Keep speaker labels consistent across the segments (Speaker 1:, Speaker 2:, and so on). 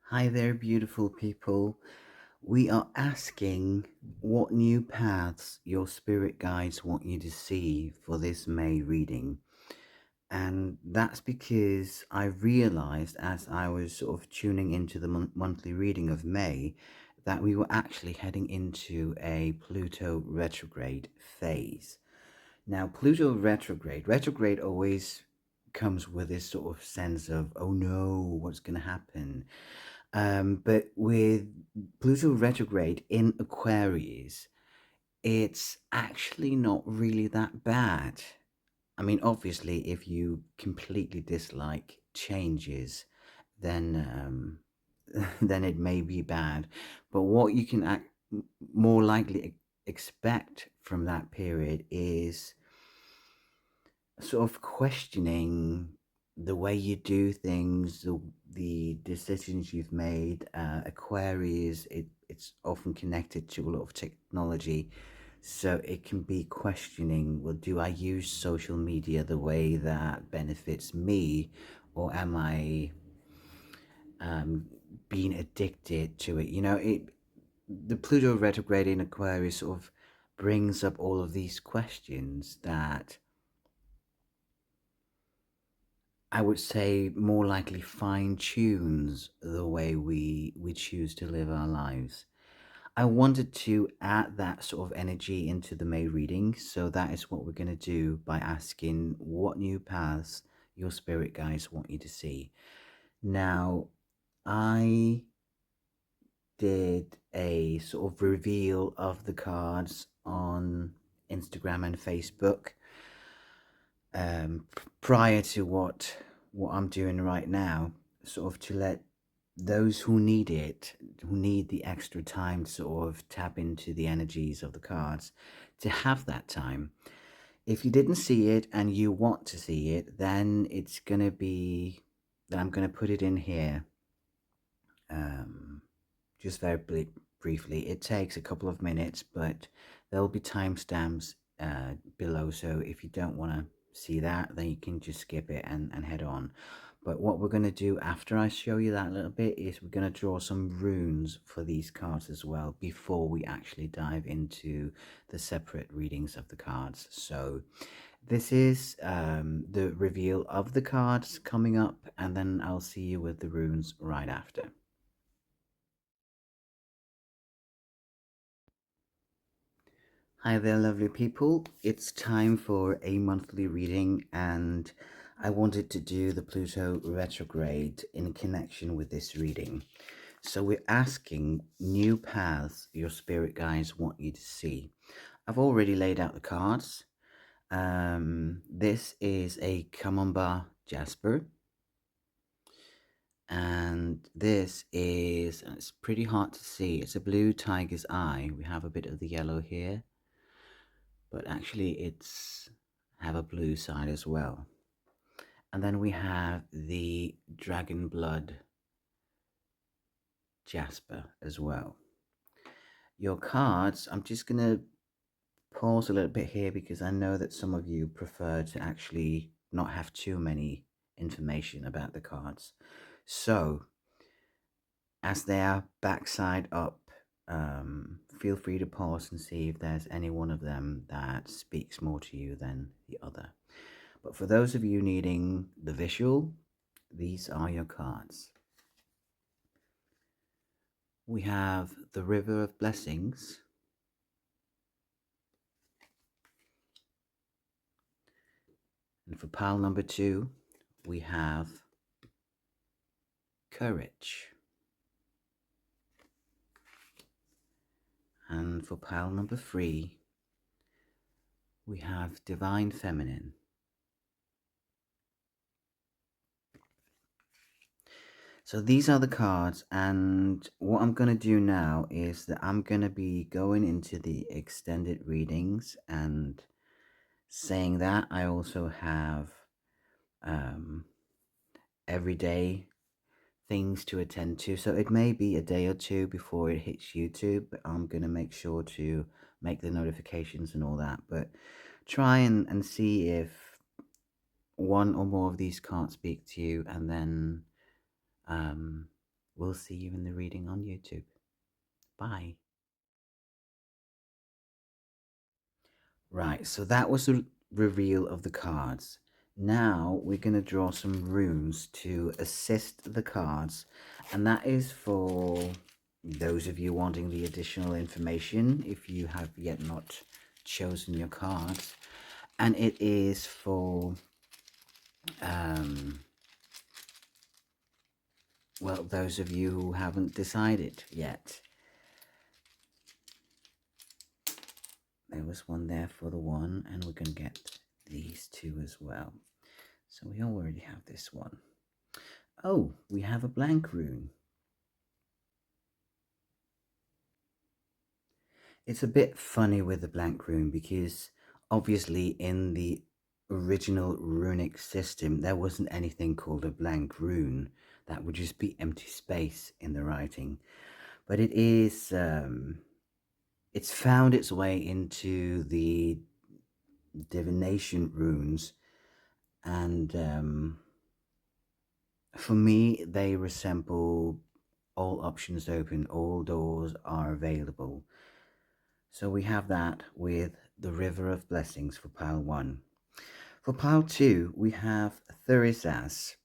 Speaker 1: Hi there, beautiful people. We are asking what new paths your spirit guides want you to see for this May reading. And that's because I realized as I was sort of tuning into the monthly reading of May that we were actually heading into a Pluto retrograde phase. Now, Pluto retrograde always comes with this sort of sense of, oh no, what's going to happen? But with Pluto retrograde in Aquarius, it's actually not really that bad. I mean, obviously, if you completely dislike changes, then then it may be bad. But what you can more likely expect from that period is sort of questioning the way you do things, the decisions you've made. Aquarius, it's often connected to a lot of technology. So it can be questioning, well, do I use social media the way that benefits me? Or am I um, being addicted to it? The Pluto retrograde in Aquarius sort of brings up all of these questions that I would say more likely fine tunes the way we choose to live our lives. I wanted to add that sort of energy into the May reading, so that is what we're going to do by asking what new paths your spirit guides want you to see. Now, I did a sort of reveal of the cards on Instagram and Facebook prior to what I'm doing right now, sort of to let those who need it, who need the extra time to sort of tap into the energies of the cards, to have that time. If you didn't see it and you want to see it, then it's gonna be that I'm gonna put it in here. Um, just very briefly. It takes a couple of minutes, but there'll be timestamps below. So if you don't want to see that, then you can just skip it and head on. But what we're going to do after I show you that little bit is we're going to draw some runes for these cards as well before we actually dive into the separate readings of the cards. So this is the reveal of the cards coming up, and then I'll see you with the runes right after. Hi there, lovely people. It's time for a monthly reading, and I wanted to do the Pluto retrograde in connection with this reading. So, we're asking new paths your spirit guides want you to see. I've already laid out the cards. This is a Kamamba Jasper, and this is, it's pretty hard to see, it's a blue tiger's eye. We have a bit of the yellow here, but actually it's have a blue side as well. And then we have the dragon blood jasper as well. Your cards, I'm just going to pause a little bit here because I know that some of you prefer to actually not have too many information about the cards. So as they are backside up, feel free to pause and see if there's any one of them that speaks more to you than the other. But for those of you needing the visual, these are your cards. We have the River of Blessings, and for pile number 2, we have Courage. And for pile number 3, we have Divine Feminine. So these are the cards, and what I'm going to do now is that I'm going to be going into the extended readings, and saying that I also have everyday things to attend to. So it may be a day or two before it hits YouTube, but I'm going to make sure to make the notifications and all that. But try and see if one or more of these can't speak to you, and then We'll see you in the reading on YouTube. Bye. Right, so that was the reveal of the cards. Now we're going to draw some runes to assist the cards, and that is for those of you wanting the additional information if you have yet not chosen your cards, and it is for well, those of you who haven't decided yet. There was one there for the one, and we're going to get these two as well. So we already have this one. Oh, we have a blank rune. It's a bit funny with the blank rune because obviously in the original runic system there wasn't anything called a blank rune. That would just be empty space in the writing. But it is it's found its way into the divination runes, and for me they resemble all options open, all doors are available. So we have that with the River of Blessings for pile 1. For pile 2, we have Thurisaz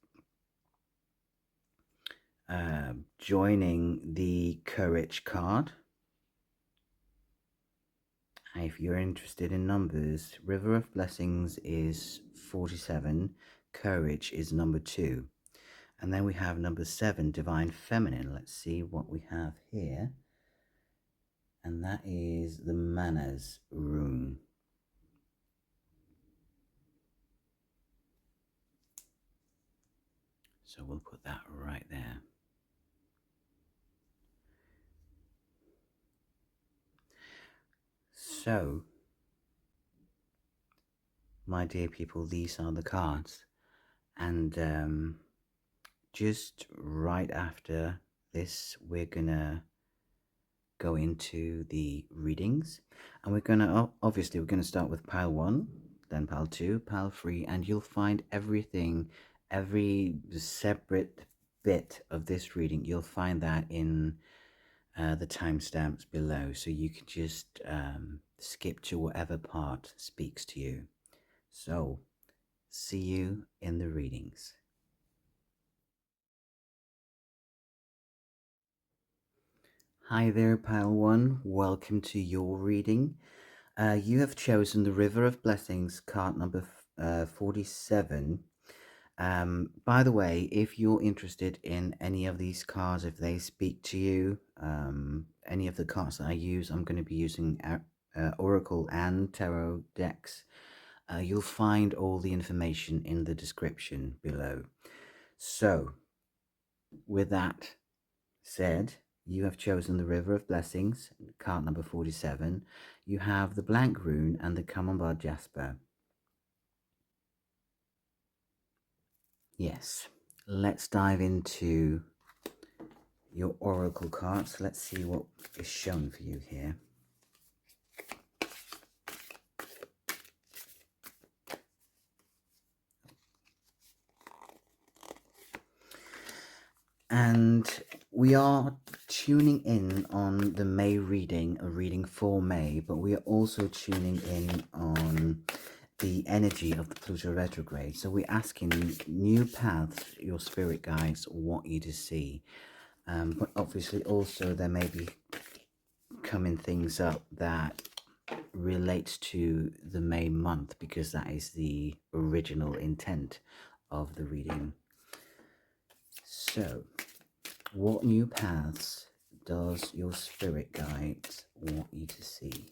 Speaker 1: joining the Courage card. If you're interested in numbers, River of Blessings is 47, Courage is number 2. And then we have number 7, Divine Feminine. Let's see what we have here. And that is the Manners rune. So we'll put that right there. So, my dear people, these are the cards. And just right after this, we're gonna go into the readings. And we're gonna, obviously, we're gonna start with pile 1, then pile 2, pile 3, and you'll find everything, every separate bit of this reading, you'll find that in the timestamps below, so you can just skip to whatever part speaks to you. So, see you in the readings. Hi there, pile 1. Welcome to your reading. You have chosen the River of Blessings, card number 47. By the way, if you're interested in any of these cards, if they speak to you, any of the cards that I use, I'm going to be using Oracle and Tarot decks. You'll find all the information in the description below. So, with that said, you have chosen the River of Blessings, card number 47. You have the Blank Rune and the Camembert Jasper. Yes, let's dive into your oracle cards. Let's see what is shown for you here. And we are tuning in on the May reading, a reading for May, but we are also tuning in on the energy of the Pluto Retrograde. So we're asking new paths your spirit guides want you to see. But obviously also there may be coming things up that relates to the May month, because that is the original intent of the reading. So, what new paths does your spirit guides want you to see?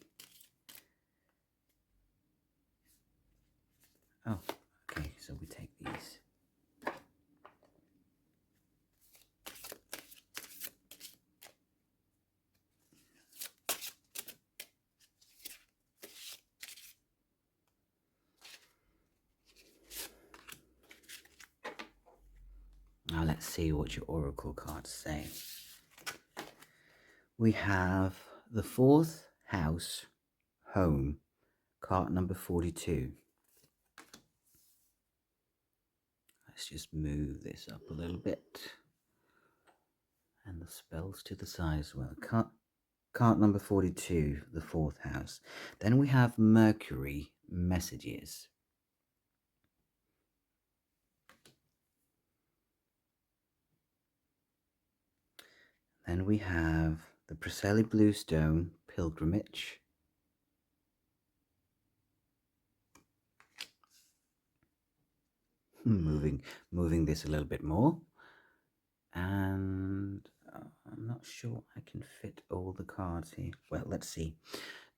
Speaker 1: Oh, okay, so we take these. Now let's see what your oracle cards say. We have the 4th house, home, card number 42. Let's just move this up a little bit. And the spells to the side as well. Card number 42, the 4th house. Then we have Mercury messages. Then we have the Preseli Bluestone pilgrimage. Moving this a little bit more. And I'm not sure I can fit all the cards here. Well, let's see.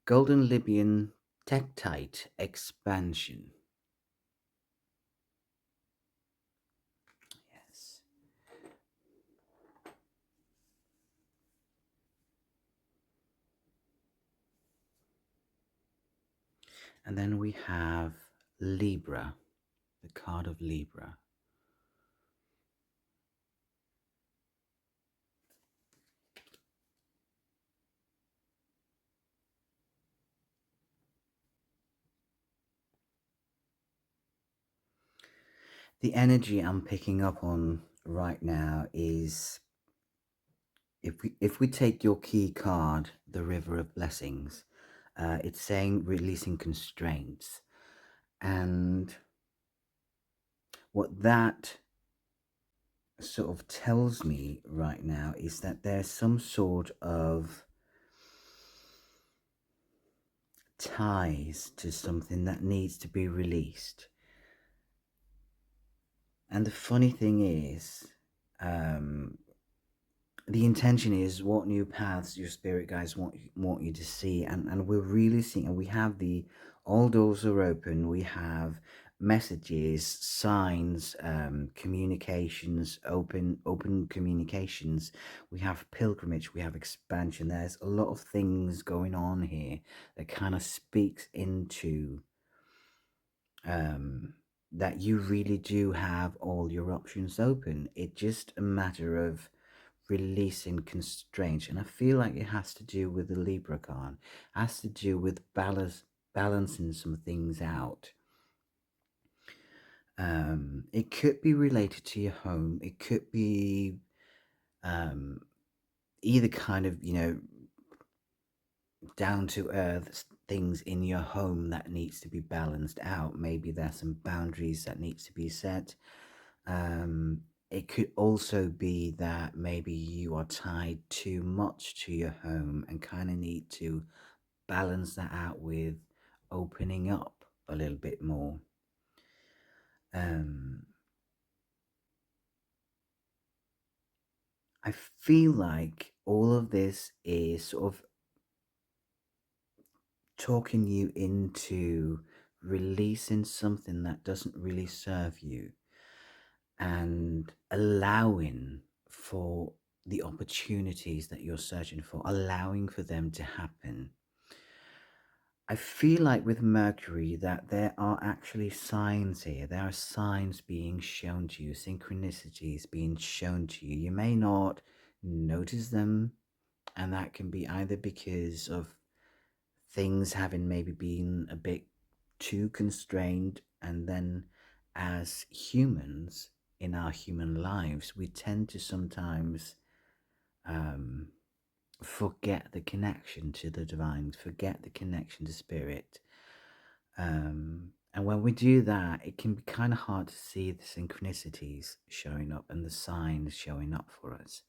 Speaker 1: Golden Libyan Tektite expansion. Yes. And then we have Libra, the card of Libra. The energy I'm picking up on right now is if we take your key card, the River of Blessings, it's saying releasing constraints. And what that sort of tells me right now is that there's some sort of ties to something that needs to be released. And the funny thing is, the intention is what new paths your spirit guides want you to see, and we're really seeing, and we have all doors are open. We have messages, signs, communications, open communications. We have pilgrimage, we have expansion. There's a lot of things going on here that kind of speaks into that you really do have all your options open. It's just a matter of releasing constraints, and I feel like it has to do with the Libra card. It has to do with balancing some things out. It could be related to your home. It could be either kind of, down to earth things in your home that needs to be balanced out. Maybe there's some boundaries that needs to be set. It could also be that maybe you are tied too much to your home and kind of need to balance that out with opening up a little bit more. I feel like all of this is sort of talking you into releasing something that doesn't really serve you and allowing for the opportunities that you're searching for, allowing for them to happen. I feel like with Mercury that there are actually signs here. There are signs being shown to you, synchronicities being shown to you. You may not notice them, and that can be either because of things having maybe been a bit too constrained, and then as humans in our human lives, we tend to sometimes forget the connection to the divine, forget the connection to spirit. And when we do that, it can be kind of hard to see the synchronicities showing up and the signs showing up for us.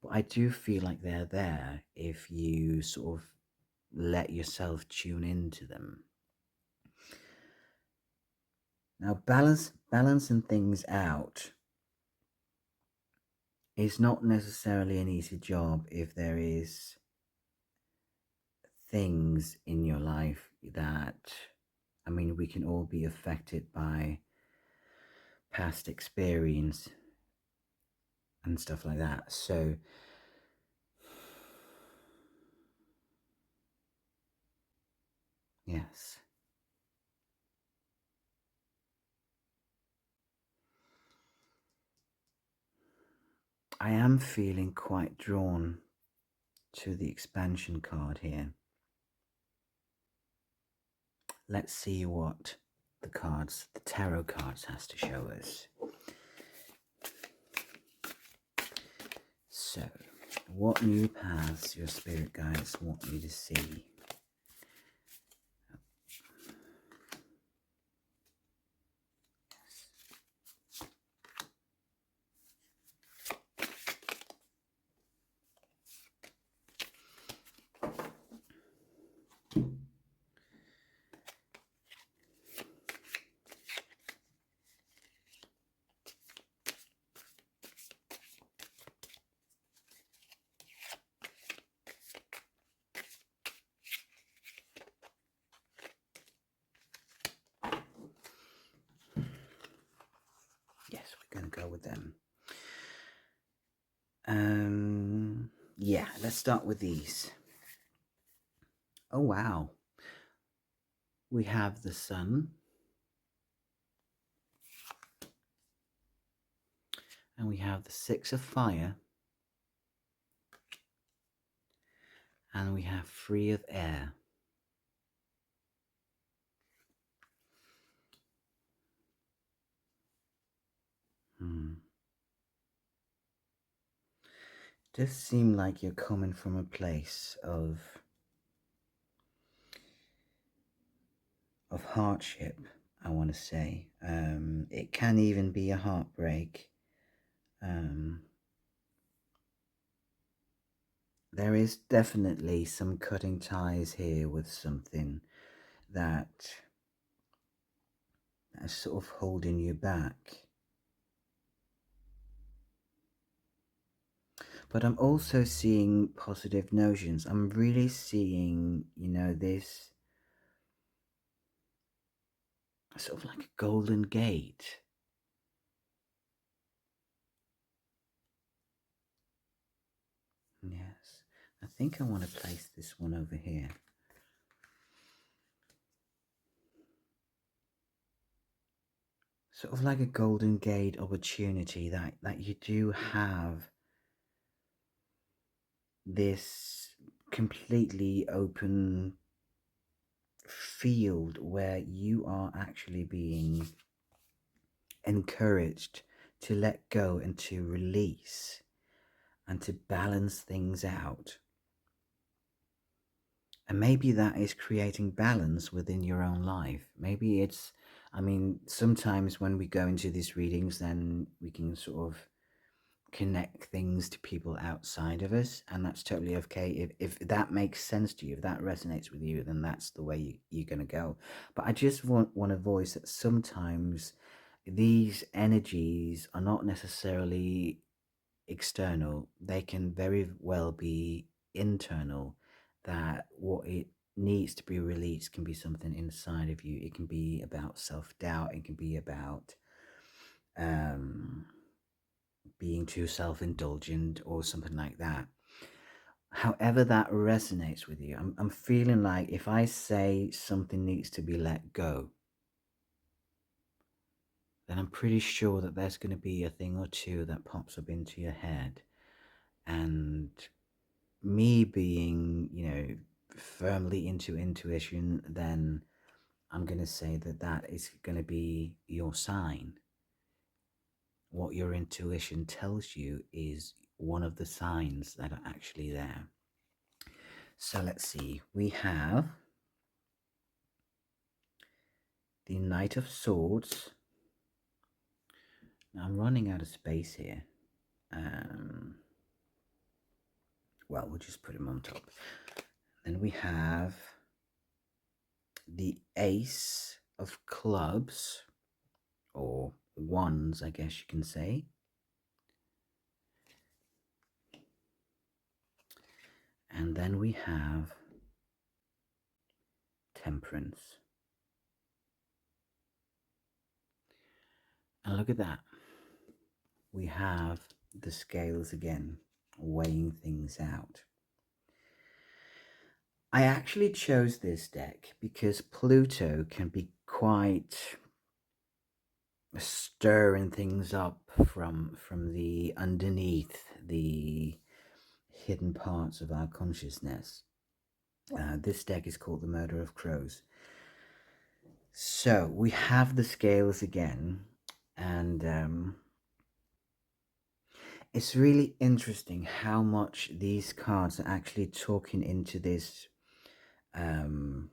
Speaker 1: But I do feel like they're there if you sort of let yourself tune into them. Now, balancing things out is not necessarily an easy job if there is things in your life that, I mean, we can all be affected by past experience and stuff like that. So yes, I am feeling quite drawn to the expansion card here. Let's see what the tarot cards has to show us. So, what new paths your spirit guides want you to see? Yes, we're going to go with them. Yeah, let's start with these. Oh, wow. We have the sun. And we have the 6 of fire. And we have 3 of air. Does seem like you're coming from a place of hardship, I want to say. It can even be a heartbreak. There is definitely some cutting ties here with something that is sort of holding you back. But I'm also seeing positive notions. I'm really seeing, this sort of like a golden gate. Yes. I think I want to place this one over here. Sort of like a golden gate opportunity that you do have this completely open field where you are actually being encouraged to let go and to release and to balance things out. And maybe that is creating balance within your own life. Maybe it's, sometimes when we go into these readings, then we can sort of connect things to people outside of us, and that's totally okay. If that makes sense to you, if that resonates with you, then that's the way you're going to go. But I just want to voice that sometimes these energies are not necessarily external. They can very well be internal, that what it needs to be released can be something inside of you. It can be about self-doubt. It can be about being too self-indulgent or something like that. However that resonates with you, I'm feeling like if I say something needs to be let go, then I'm pretty sure that there's going to be a thing or two that pops up into your head. And me being, firmly into intuition, then I'm going to say that that is going to be your sign. What your intuition tells you is one of the signs that are actually there. So let's see. We have the Knight of Swords. Now I'm running out of space here. Well, we'll just put him on top. Then we have the Ace of Clubs, or Wands, I guess you can say. And then we have Temperance. And look at that. We have the scales again, weighing things out. I actually chose this deck because Pluto can be quite stirring things up from the underneath, the hidden parts of our consciousness. This deck is called the Murder of Crows. So we have the scales again, and It's really interesting how much these cards are actually talking into this um,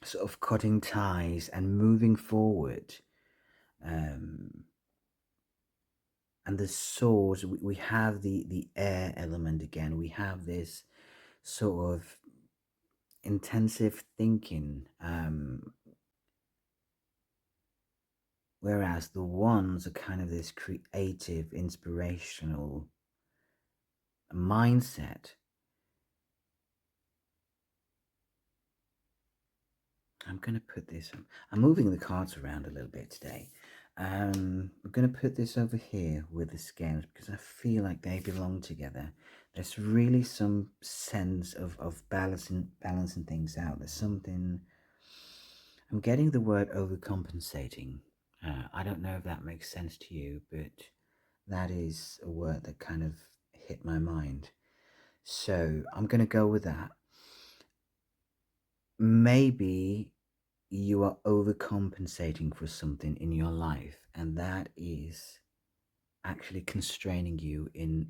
Speaker 1: sort of cutting ties and moving forward. Um, and the swords, we have the air element again. We have this sort of intensive thinking, whereas the wands are kind of this creative, inspirational mindset. I'm going to put this, I'm moving the cards around a little bit today. We're going to put this over here with the scales because I feel like they belong together. There's really some sense of balancing things out. There's something, I'm getting the word overcompensating. I don't know if that makes sense to you, but that is a word that kind of hit my mind. So I'm going to go with that. Maybe you are overcompensating for something in your life, and that is actually constraining you in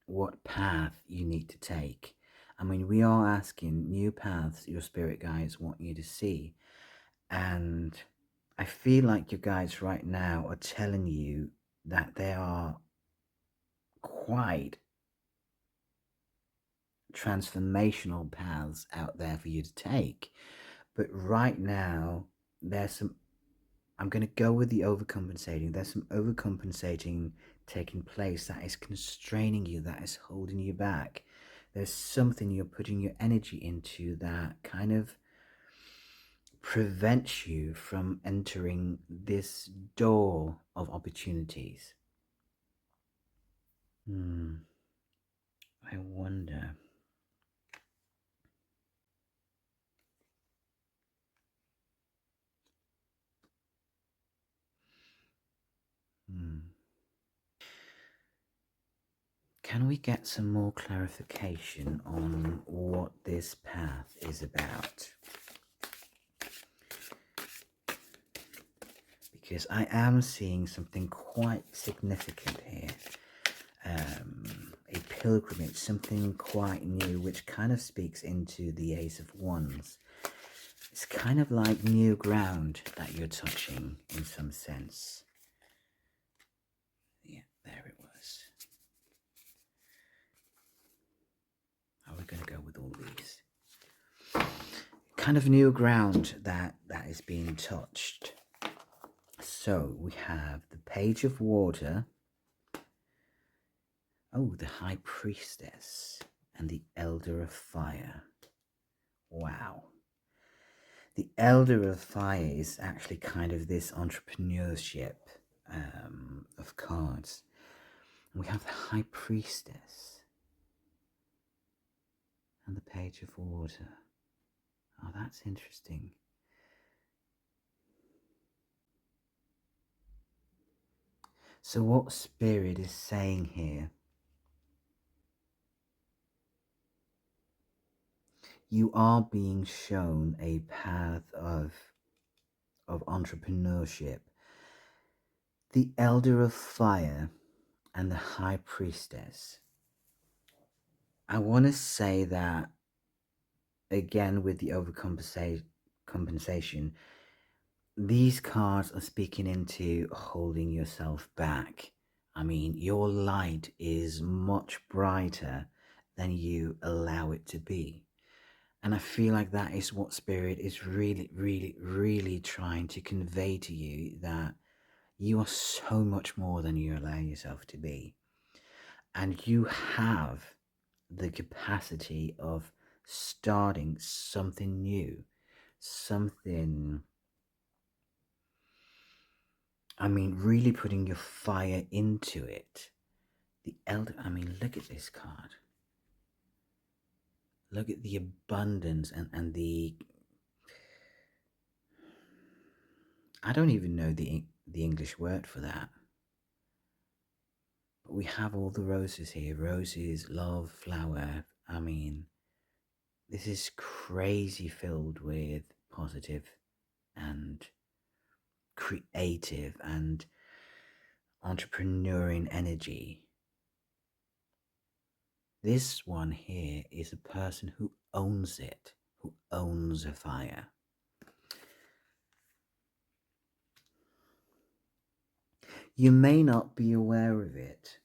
Speaker 1: what path you need to take. I mean, we are asking new paths your spirit guides want you to see, and I feel like your guides right now are telling you that there are quite transformational paths out there for you to take. But right now, there's some, I'm going to go with the overcompensating. There's some overcompensating taking place that is constraining you, that is holding you back. There's something you're putting your energy into that kind of prevents you from entering this door of opportunities. I wonder. Can we get some more clarification on what this path is about? Because I am seeing something quite significant here. A pilgrimage, something quite new, which kind of speaks into the Ace of Wands. It's kind of like new ground that you're touching in some sense. Yeah, there it was. How are we going to go with all these? Kind of new ground that is being touched. So we have the Page of Water. Oh, the High Priestess and the Elder of Fire. Wow. The Elder of Fire is actually kind of this entrepreneurship of cards. And we have the High Priestess and the Page of Water. Oh, that's interesting. So what Spirit is saying here, you are being shown a path of entrepreneurship. The Elder of Fire and the High Priestess. I want to say that again with the overcompensation, these cards are speaking into holding yourself back. I mean, your light is much brighter than you allow it to be. And I feel like that is what Spirit is really, really, really trying to convey to you, that you are so much more than you allow yourself to be. And you have the capacity of starting something new, something, I mean, really putting your fire into it. The elder, I mean, look at this card. Look at the abundance and the, I don't even know the English word for that. But we have all the roses here. Roses, love, flower. I mean, this is crazy filled with positive and creative and entrepreneuring energy. This one here is a person who owns it, who owns a fire. You may not be aware of it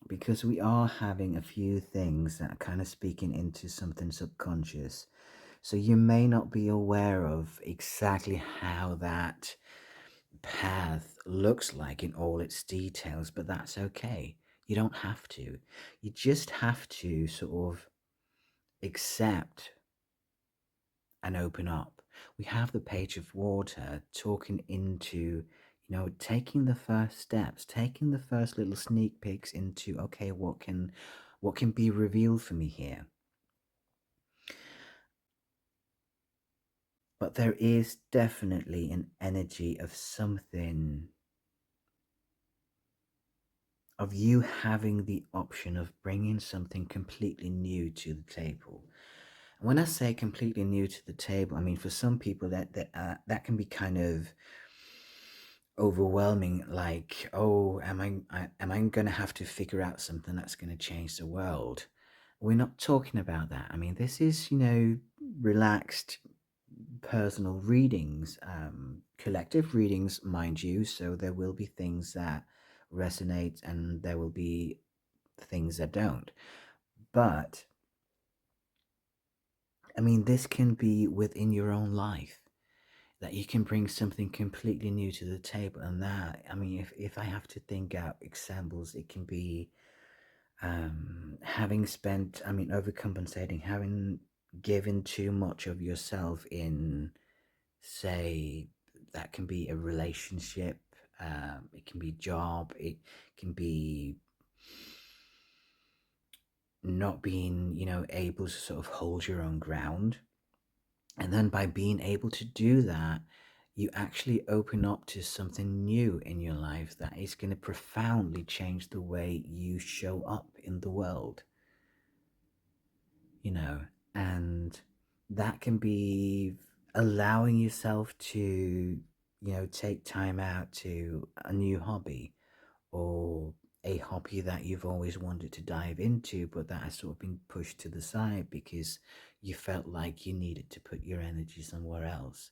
Speaker 1: because we are having a few things that are kind of speaking into something subconscious. So you may not be aware of exactly how that path looks like in all its details, but that's okay. You don't have to. You just have to sort of accept and open up. We have the page of water talking into, taking the first steps, taking the first little sneak peeks into, okay, what can be revealed for me here? But there is definitely an energy of something, of you having the option of bringing something completely new to the table. And when I say completely new to the table, I mean for some people that can be kind of overwhelming. Like, oh, am I going to have to figure out something that's going to change the world? We're not talking about that. I mean, this is relaxed personal readings, collective readings, mind you. So there will be things that resonate and there will be things that don't. But I mean, this can be within your own life, that you can bring something completely new to the table. And that, I mean, if I have to think out examples, it can be having spent, I mean, overcompensating, having given too much of yourself in, say, that can be a relationship, it can be job, it can be not being, able to sort of hold your own ground. And then by being able to do that, you actually open up to something new in your life that is going to profoundly change the way you show up in the world, and that can be allowing yourself to, take time out to a new hobby, or a hobby that you've always wanted to dive into, but that has sort of been pushed to the side because you felt like you needed to put your energy somewhere else.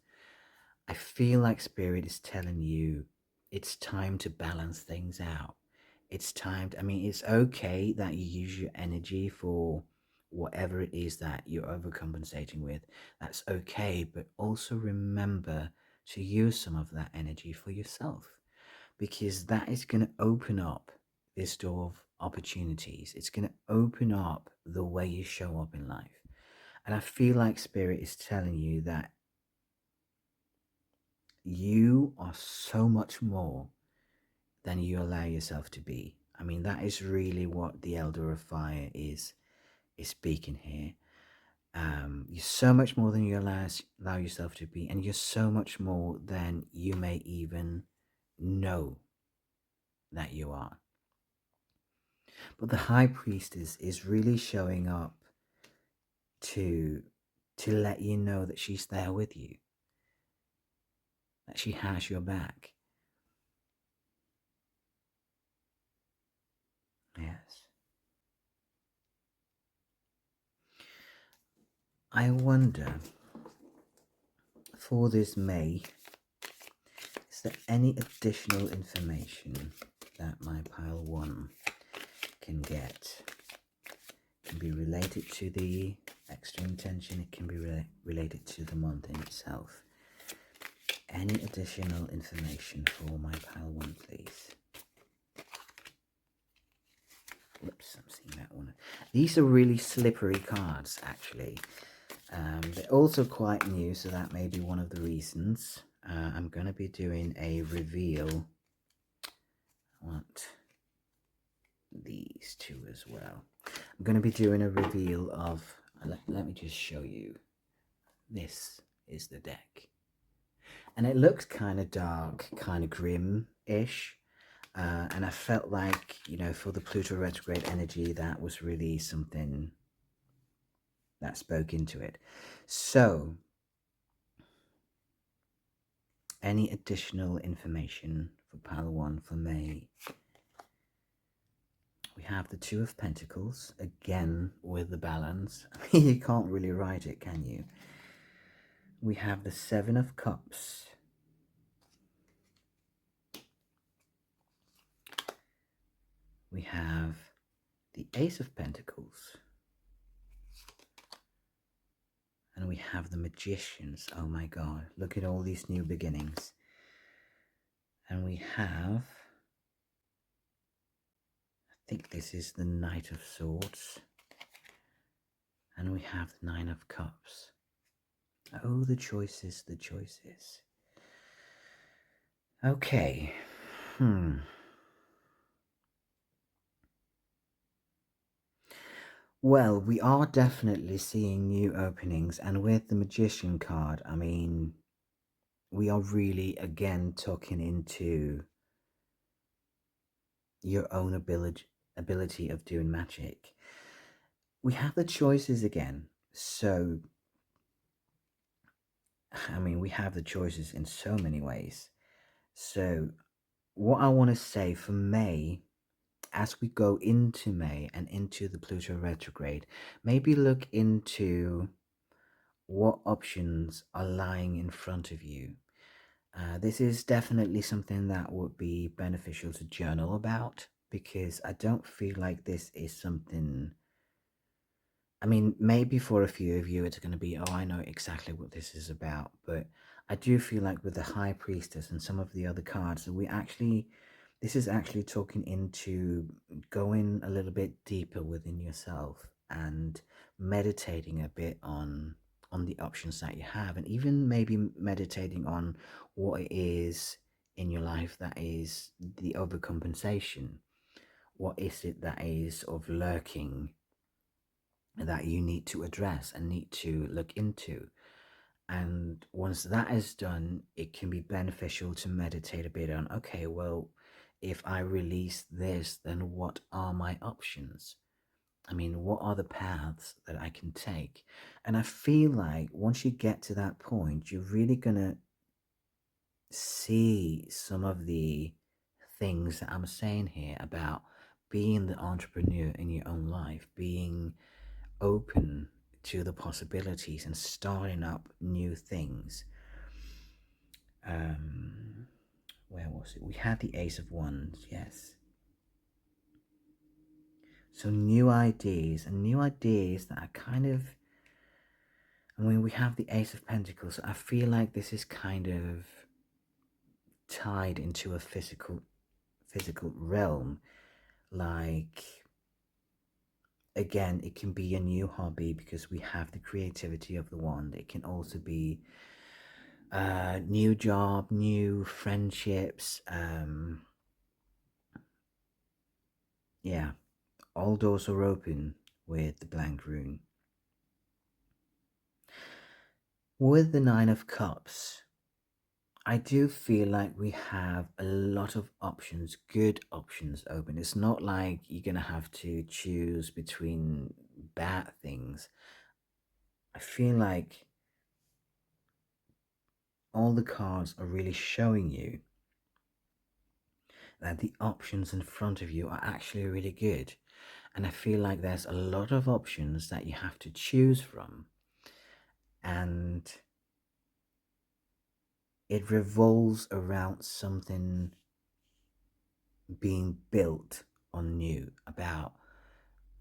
Speaker 1: I feel like Spirit is telling you it's time to balance things out. It's time to, I mean, it's okay that you use your energy for whatever it is that you're overcompensating with. That's okay, but also remember to use some of that energy for yourself, because that is going to open up this door of opportunities. It's going to open up the way you show up in life. And I feel like Spirit is telling you that you are so much more than you allow yourself to be. I mean, that is really what the Elder of Fire is speaking here. You're so much more than you allow yourself to be, and you're so much more than you may even know that you are. But the High Priestess is really showing up to let you know that she's there with you, that she has your back. Yes. I wonder, for this May, is there any additional information that my pile 1 can get? It can be related to the extra intention, it can be related to the month in itself. Any additional information for my pile 1, please? Whoops, I'm seeing that one. These are really slippery cards, actually. They're also quite new, so that may be one of the reasons. I'm going to be doing a reveal. I want these two as well. I'm going to be doing a reveal of, let me just show you. This is the deck. And it looks kind of dark, kind of grim-ish. And I felt like, for the Pluto Retrograde energy, that was really something that spoke into it. So any additional information for pile 1 for May? We have the Two of Pentacles, again with the balance. You can't really write it, can you? We have the Seven of Cups. We have the Ace of Pentacles. And we have the Magicians. Oh my god, look at all these new beginnings. And we have, I think this is the Knight of Swords. And we have the Nine of Cups. Oh, the choices, the choices. Okay. Well, we are definitely seeing new openings, and with the Magician card, I mean, we are really again talking into your own ability of doing magic. We have the choices again. So, I mean, we have the choices in so many ways. So, what I want to say for May, as we go into May and into the Pluto retrograde, maybe look into what options are lying in front of you. This is definitely something that would be beneficial to journal about, because I don't feel like this is something, I mean, maybe for a few of you it's going to be, oh, I know exactly what this is about, but I do feel like with the High Priestess and some of the other cards, this is actually talking into going a little bit deeper within yourself and meditating a bit on the options that you have, and even maybe meditating on what it is in your life that is the overcompensation. What is it that is sort of lurking that you need to address and need to look into? And once that is done, it can be beneficial to meditate a bit on, okay, well, if I release this, then what are my options? I mean, what are the paths that I can take? And I feel like once you get to that point, you're really going to see some of the things that I'm saying here about being the entrepreneur in your own life, being open to the possibilities and starting up new things. Where was it? We had the Ace of Wands, yes. So new ideas, and new ideas that are kind of, I mean, we have the Ace of Pentacles. So I feel like this is kind of tied into a physical realm. Like, again, it can be a new hobby because we have the creativity of the wand. It can also be new job, new friendships. Yeah, all doors are open with the blank rune. With the Nine of Cups, I do feel like we have a lot of options, good options open. It's not like you're going to have to choose between bad things. I feel like all the cards are really showing you that the options in front of you are actually really good. And I feel like there's a lot of options that you have to choose from. And it revolves around something being built on new, about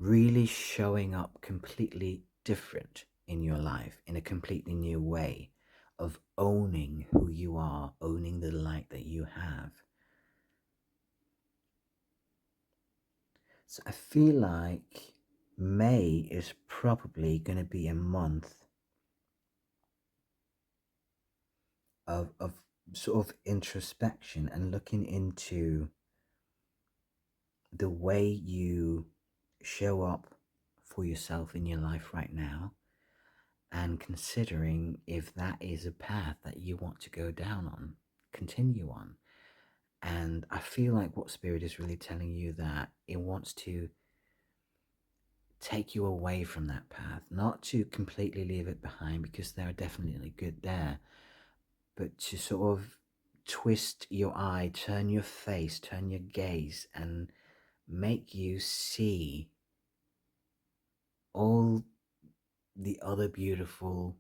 Speaker 1: really showing up completely different in your life in a completely new way, of owning who you are, owning the light that you have. So I feel like May is probably going to be a month of sort of introspection and looking into the way you show up for yourself in your life right now, and considering if that is a path that you want to go down on, continue on. And I feel like what Spirit is really telling you, that it wants to take you away from that path, not to completely leave it behind, because there are definitely good there, but to sort of twist your eye, turn your face, turn your gaze, and make you see all the other beautiful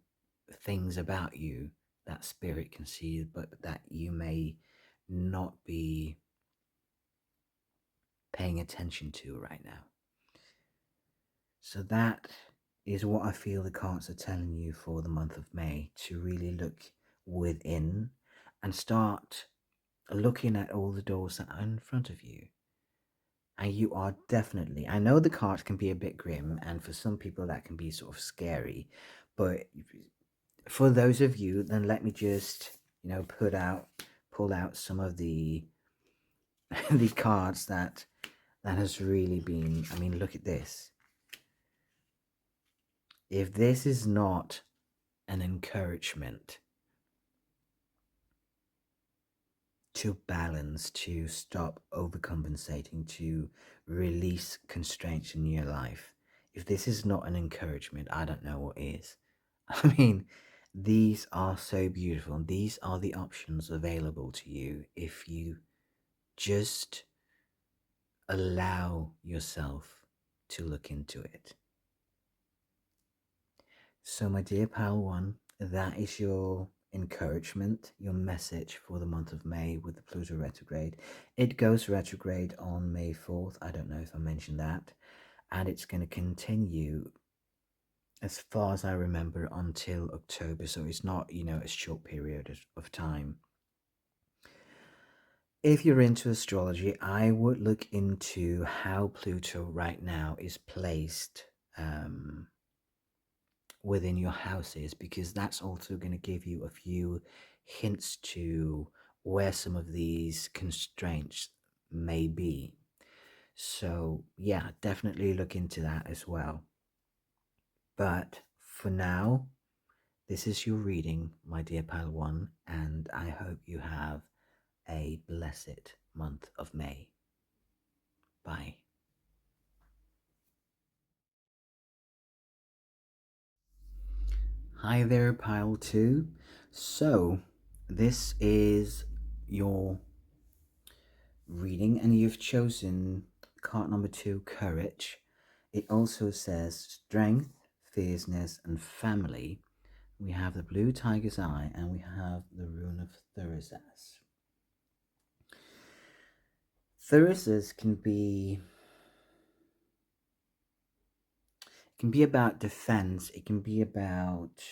Speaker 1: things about you that spirit can see, but that you may not be paying attention to right now. So that is what I feel the cards are telling you for the month of May, to really look within and start looking at all the doors that are in front of you. And you are definitely, I know the cards can be a bit grim, and for some people that can be sort of scary, but for those of you, then let me just, pull out some of the the cards that has really been, I mean, look at this. If this is not an encouragement to balance, to stop overcompensating, to release constraints in your life, if this is not an encouragement, I don't know what is. I mean, these are so beautiful, and these are the options available to you if you just allow yourself to look into it. So, my dear pal one, that is your encouragement, your message for the month of May with the Pluto retrograde. It goes retrograde on May 4th. I don't know if I mentioned that. And it's going to continue, as far as I remember, until October. So it's not, a short period of time. If you're into astrology, I would look into how Pluto right now is placed within your houses, because that's also going to give you a few hints to where some of these constraints may be. So, yeah, definitely look into that as well. But for now, this is your reading, my dear pal one, and I hope you have a blessed month of May. Bye. Hi there, pile 2. So, this is your reading, and you've chosen card number 2, Courage. It also says Strength, Fierceness, and Family. We have the Blue Tiger's Eye, and we have the Rune of Thurisaz. Thurisaz can be about defense. It can be about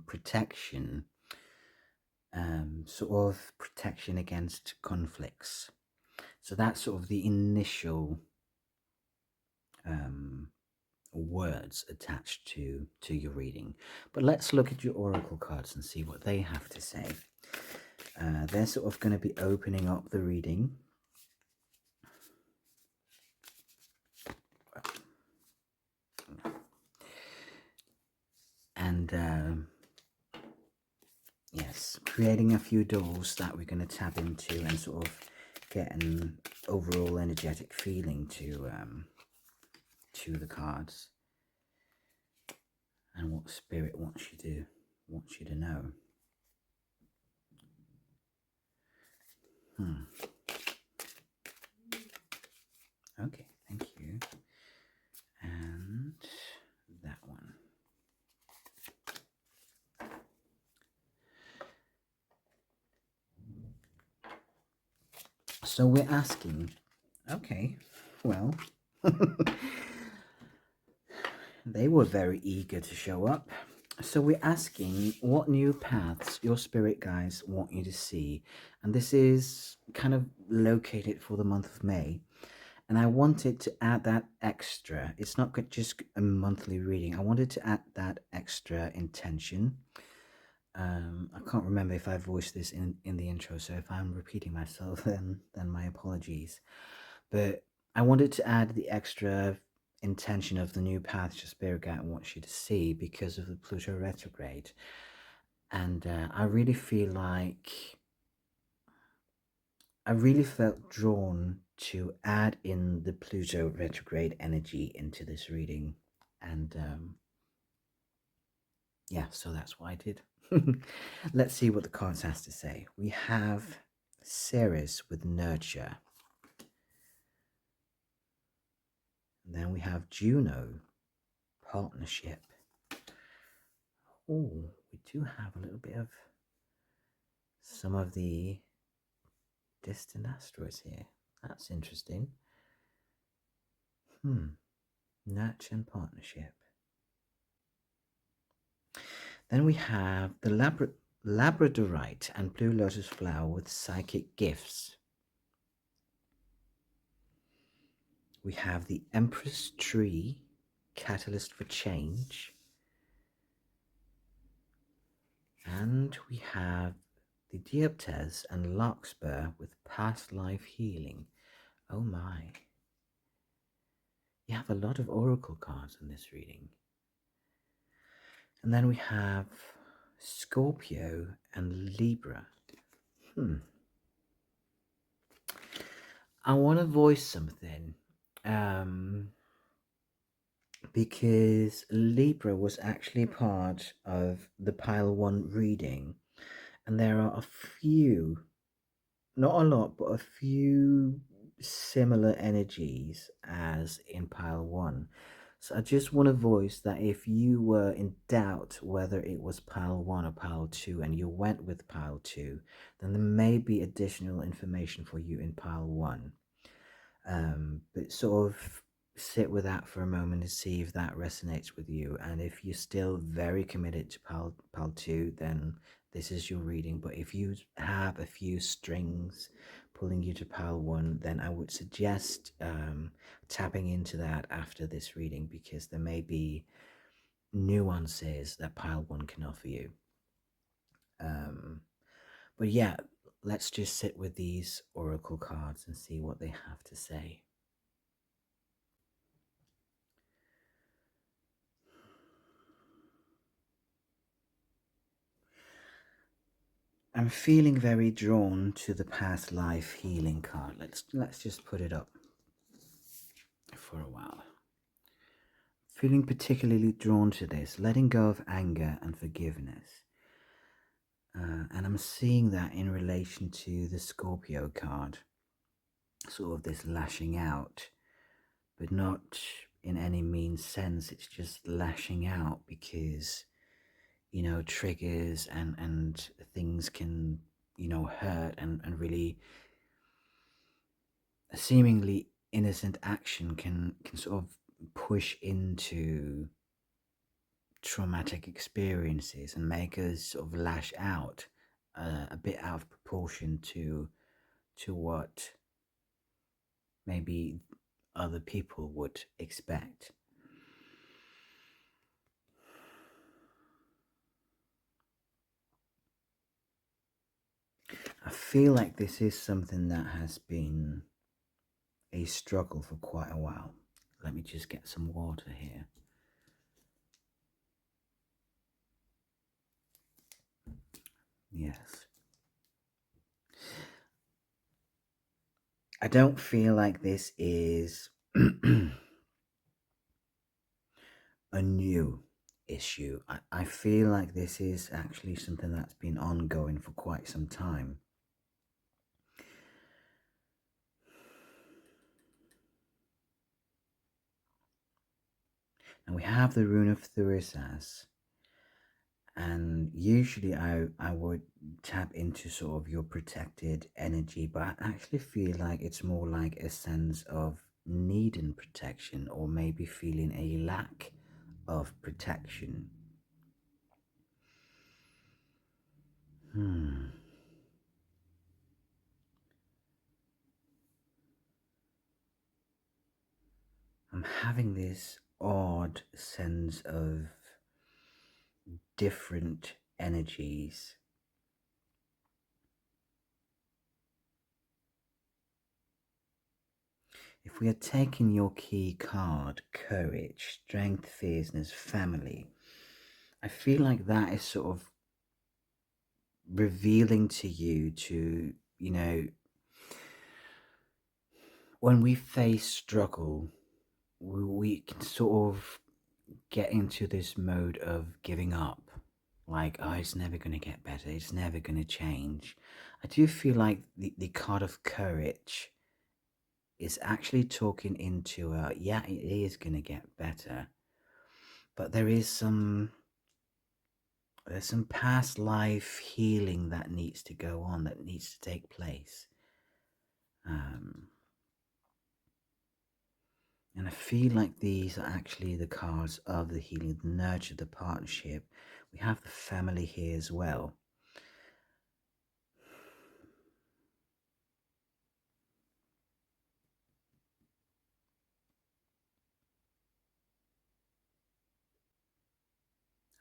Speaker 1: protection, sort of protection against conflicts. So that's sort of the initial words attached to your reading. But let's look at your oracle cards and see what they have to say. They're sort of going to be opening up the reading. And yes, creating a few doors that we're going to tap into and sort of get an overall energetic feeling to the cards and what spirit wants you to know. Okay, thank you. And that one. So we're asking, okay, well, they were very eager to show up. So we're asking what new paths your spirit guides want you to see. And this is kind of located for the month of May. And I wanted to add that extra. It's not just a monthly reading. I wanted to add that extra intention. I can't remember if I voiced this in the intro, so if I'm repeating myself, then my apologies. But I wanted to add the extra intention of the new path your spirit guide wants you to see because of the Pluto retrograde. And I really feel like I really felt drawn to add in the Pluto retrograde energy into this reading. And yeah, so that's what I did. Let's see what the cards has to say. We have Ceres with nurture. And then we have Juno, partnership. Oh, we do have a little bit of some of the distant asteroids here. That's interesting. Nurture and partnership. Then we have the Labradorite and Blue Lotus Flower with psychic gifts. We have the Empress Tree, catalyst for change. And we have the Diopters and Larkspur with past life healing. Oh my. You have a lot of oracle cards in this reading. And then we have Scorpio and Libra. I want to voice something. Because Libra was actually part of the pile 1 reading, and there are a few, not a lot, but a few similar energies as in pile 1. So I just want to voice that if you were in doubt whether it was pile 1 or pile 2 and you went with pile 2, then there may be additional information for you in pile 1. But sort of sit with that for a moment and see if that resonates with you. And if you're still very committed to pile 2, then this is your reading. But if you have a few strings pulling you to pile 1, then I would suggest tapping into that after this reading, because there may be nuances that pile 1 can offer you. But yeah, let's just sit with these oracle cards and see what they have to say. I'm feeling very drawn to the past life healing card. Let's just put it up for a while. Feeling particularly drawn to this, letting go of anger and forgiveness. And I'm seeing that in relation to the Scorpio card. Sort of this lashing out, but not in any mean sense. It's just lashing out because, you know, triggers and things can, you know, hurt and really a seemingly innocent action can sort of push into traumatic experiences and make us sort of lash out a bit out of proportion to what maybe other people would expect. I feel like this is something that has been a struggle for quite a while. Let me just get some water here. Yes. I don't feel like this is a new issue. I feel like this is actually something that's been ongoing for quite some time. And we have the rune of Thurisaz. And usually I would tap into sort of your protected energy, but I actually feel like it's more like a sense of needing protection, or maybe feeling a lack of protection. I'm having this odd sense of different energies. If we are taking your key card, courage, strength, fierceness, family, I feel like that is sort of revealing to you to, you know, when we face struggle, we can sort of get into this mode of giving up, like, oh, it's never going to get better, it's never going to change. I do feel like the card of courage is actually talking into yeah, it is going to get better, but there's some past life healing that needs to go on, that needs to take place. And I feel like these are actually the cards of the healing, the nurture, the partnership. We have the family here as well.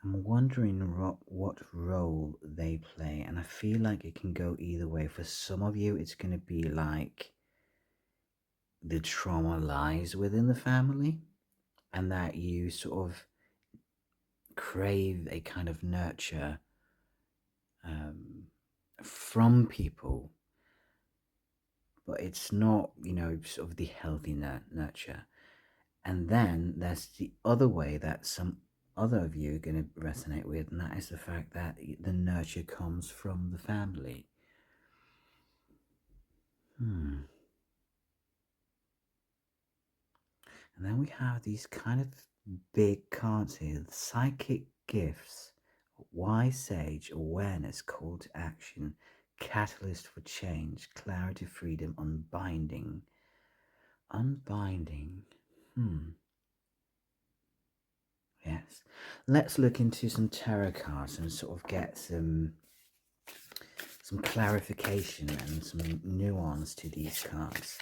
Speaker 1: I'm wondering what role they play, and I feel like it can go either way. For some of you, it's going to be like the trauma lies within the family, and that you sort of crave a kind of nurture from people, but it's not, sort of the healthy nurture. And then there's the other way that some other of you are going to resonate with, and that is the fact that the nurture comes from the family. And then we have these kind of big cards here: psychic gifts, wise sage, awareness, call to action, catalyst for change, clarity, freedom, unbinding. Unbinding. Yes. Let's look into some tarot cards and sort of get some clarification and some nuance to these cards.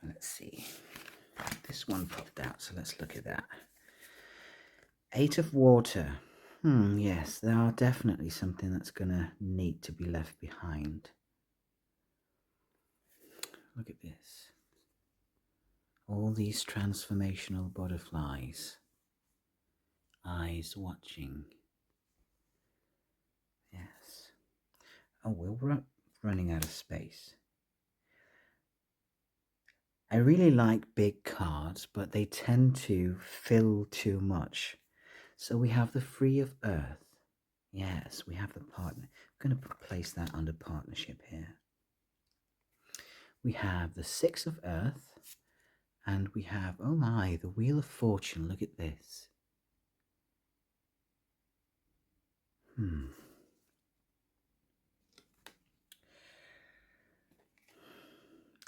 Speaker 1: Let's see. This one popped out, so let's look at that. Eight of Water. Yes, there are definitely something that's going to need to be left behind. Look at this. All these transformational butterflies. Eyes watching. Yes. Oh, we're running out of space. I really like big cards, but they tend to fill too much. So we have the Free of Earth. Yes, we have the partner. I'm going to place that under partnership here. We have the Six of Earth, and we have, oh my, the Wheel of Fortune. Look at this.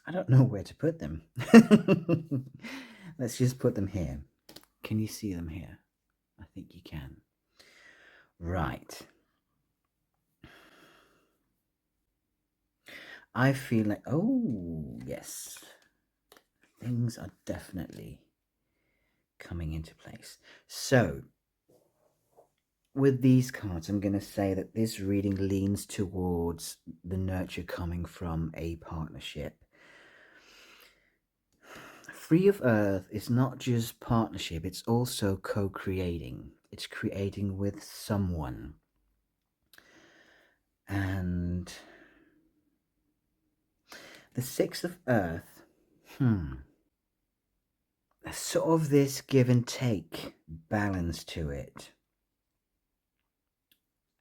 Speaker 1: I don't know where to put them. Let's just put them here. Can you see them here? I think you can. Right. I feel like, oh, yes. Things are definitely coming into place. So, with these cards, I'm going to say that this reading leans towards the nurture coming from a partnership. Free of Earth is not just partnership, it's also co-creating. It's creating with someone. And the Six of Earth, there's sort of this give and take balance to it.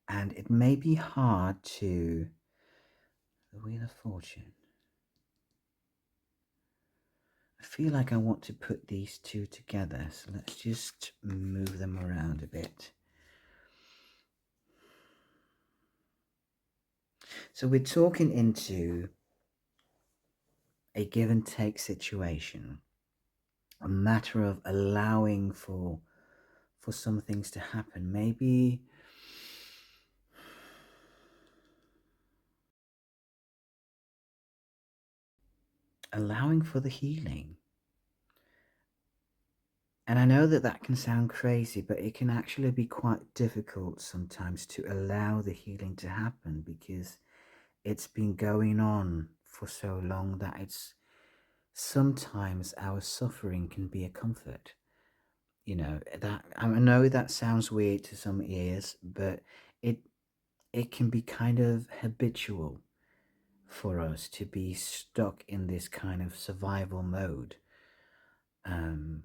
Speaker 1: And it may be hard to... The Wheel of Fortune. I feel like I want to put these two together, so let's just move them around a bit. So we're talking into a give and take situation, a matter of allowing for some things to happen. Maybe allowing for the healing. And I know that that can sound crazy, but it can actually be quite difficult sometimes to allow the healing to happen, because it's been going on for so long that it's sometimes our suffering can be a comfort. that I know that sounds weird to some ears, but it it can be kind of habitual for us to be stuck in this kind of survival mode. Um,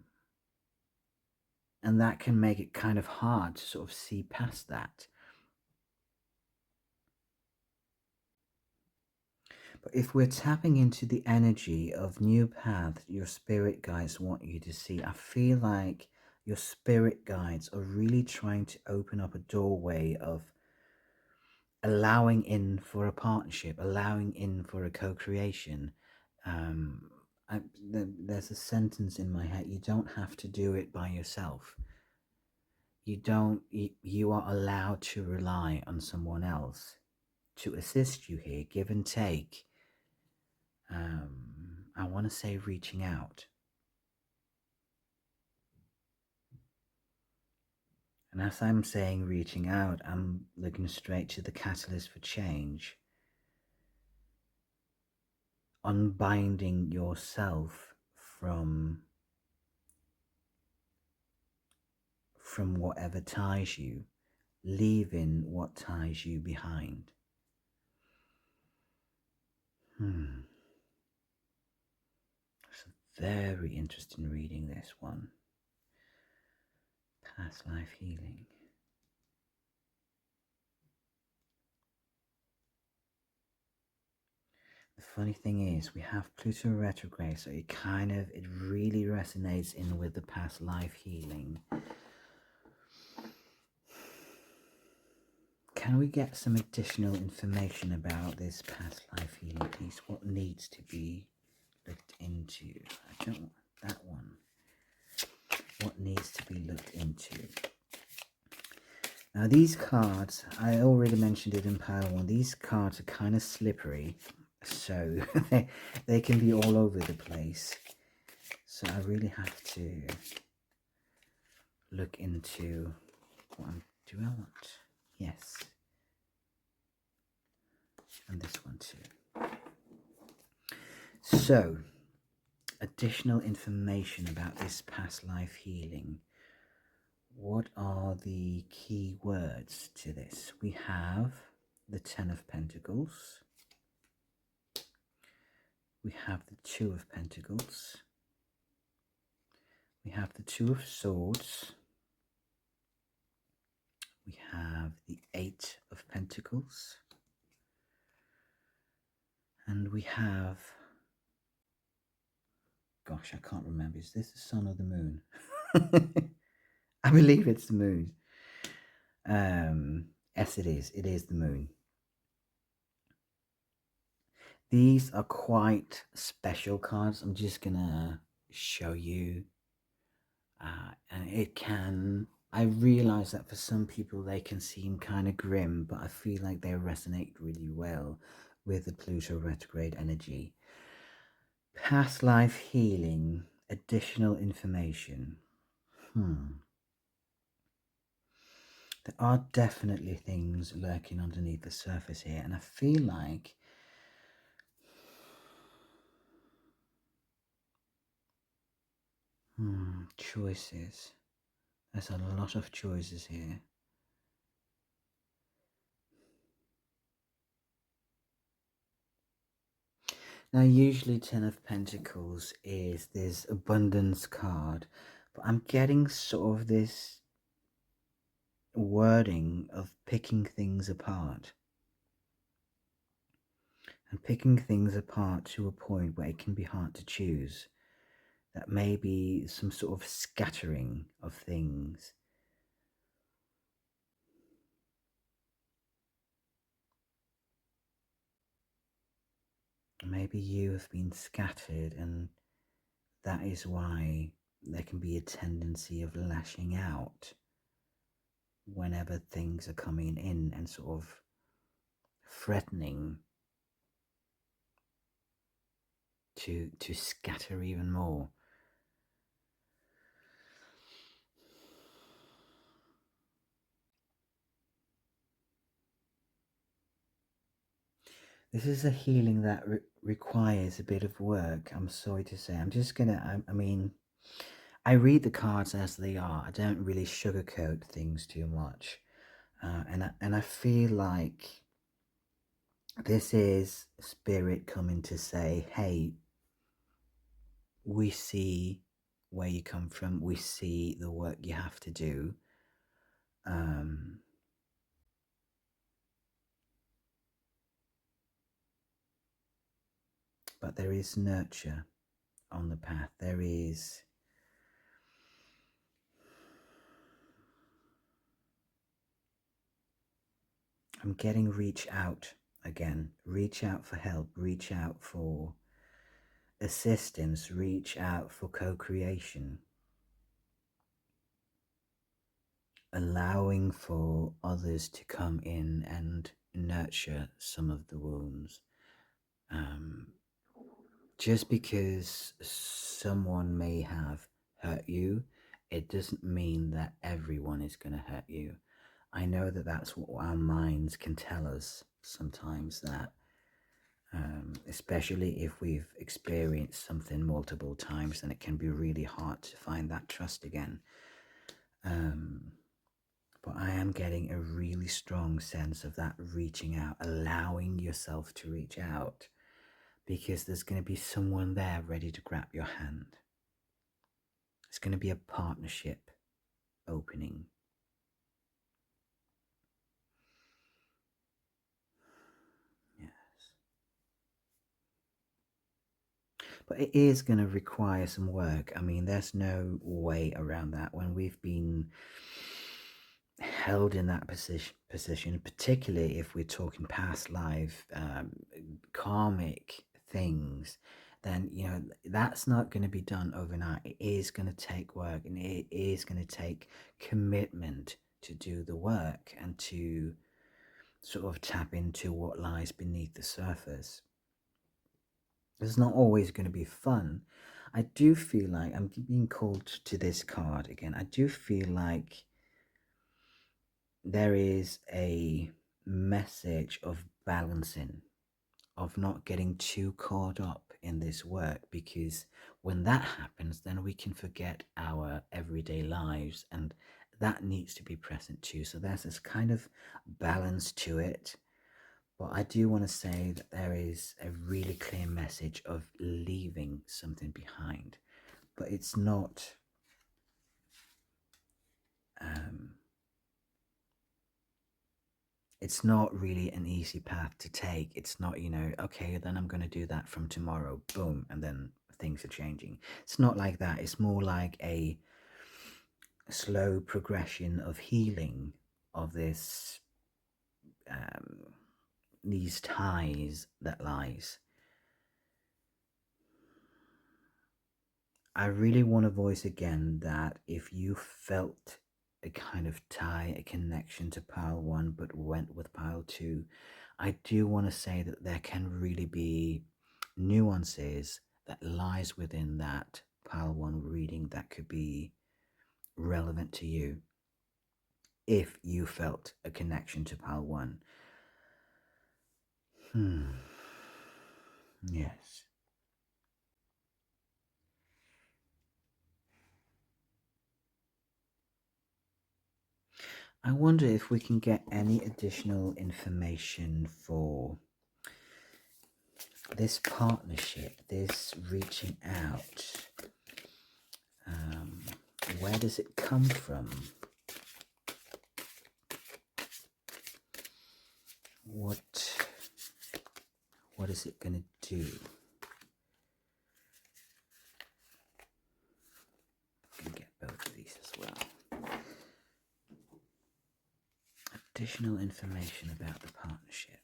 Speaker 1: and that can make it kind of hard to sort of see past that. But if we're tapping into the energy of new paths your spirit guides want you to see, I feel like your spirit guides are really trying to open up a doorway of allowing in for a partnership, allowing in for a co-creation. Um, there's a sentence in my head: you don't have to do it by yourself. You are allowed to rely on someone else to assist you here, give and take. I want to say reaching out. And as I'm saying reaching out, I'm looking straight to the catalyst for change. Unbinding yourself from whatever ties you, leaving what ties you behind. It's a very interesting reading, this one. Past life healing. The funny thing is, we have Pluto Retrograde, so it really resonates in with the past life healing. Can we get some additional information about this past life healing piece? What needs to be looked into? I don't want that one. What needs to be looked into? Now these cards, I already mentioned it in pile 1, these cards are kind of slippery, so they can be all over the place. So I really have to look into what do I want? Yes. And this one too. So, additional information about this past life healing. What are the key words to this? We have the Ten of Pentacles. We have the Two of Pentacles. We have the Two of Swords. We have the Eight of Pentacles. And we have, gosh, I can't remember. Is this the sun or the moon? I believe it's the moon. Yes, it is. It is the moon. These are quite special cards. I'm just gonna show you. And it can, I realize that for some people they can seem kind of grim, but I feel like they resonate really well with the Pluto retrograde energy. Past life healing, additional information. There are definitely things lurking underneath the surface here, and I feel like choices. There's a lot of choices here. Now, usually Ten of Pentacles is this abundance card, but I'm getting sort of this wording of picking things apart. And picking things apart to a point where it can be hard to choose. That may be some sort of scattering of things. Maybe you have been scattered, and that is why there can be a tendency of lashing out whenever things are coming in and sort of threatening to scatter even more. This is a healing that requires a bit of work, I'm sorry to say. I'm just gonna, I mean, I read the cards as they are. I don't really sugarcoat things too much. And I feel like this is spirit coming to say, hey, we see where you come from. We see the work you have to do. Um, but there is nurture on the path. There is... I'm getting reach out again. Reach out for help. Reach out for assistance. Reach out for co-creation. Allowing for others to come in and nurture some of the wounds. Just because someone may have hurt you, it doesn't mean that everyone is going to hurt you. I know that that's what our minds can tell us sometimes, that especially if we've experienced something multiple times, then it can be really hard to find that trust again. But I am getting a really strong sense of that reaching out, allowing yourself to reach out, because there's going to be someone there ready to grab your hand. It's going to be a partnership opening. Yes. But it is going to require some work. I mean, there's no way around that. When we've been held in that position, particularly if we're talking past life, karmic things, then that's not going to be done overnight. It is going to take work, and it is going to take commitment to do the work and to sort of tap into what lies beneath the surface. It's not always going to be fun. I do feel like I'm being called to this card again. I do feel like there is a message of balancing, of not getting too caught up in this work, because when that happens, then we can forget our everyday lives, and that needs to be present too. So there's this kind of balance to it. But I do want to say that there is a really clear message of leaving something behind, but it's not really an easy path to take. It's not, okay, then I'm going to do that from tomorrow, boom, and then things are changing. It's not like that. It's more like a slow progression of healing of this, these ties that lies. I really want to voice again that if you felt a kind of tie, a connection to pile 1 but went with pile 2, I do want to say that there can really be nuances that lies within that pile 1 reading that could be relevant to you if you felt a connection to pile 1. Yes. I wonder if we can get any additional information for this partnership, this reaching out. Where does it come from? What is it going to do? I'm going to get both of these as well. Additional information about the partnership.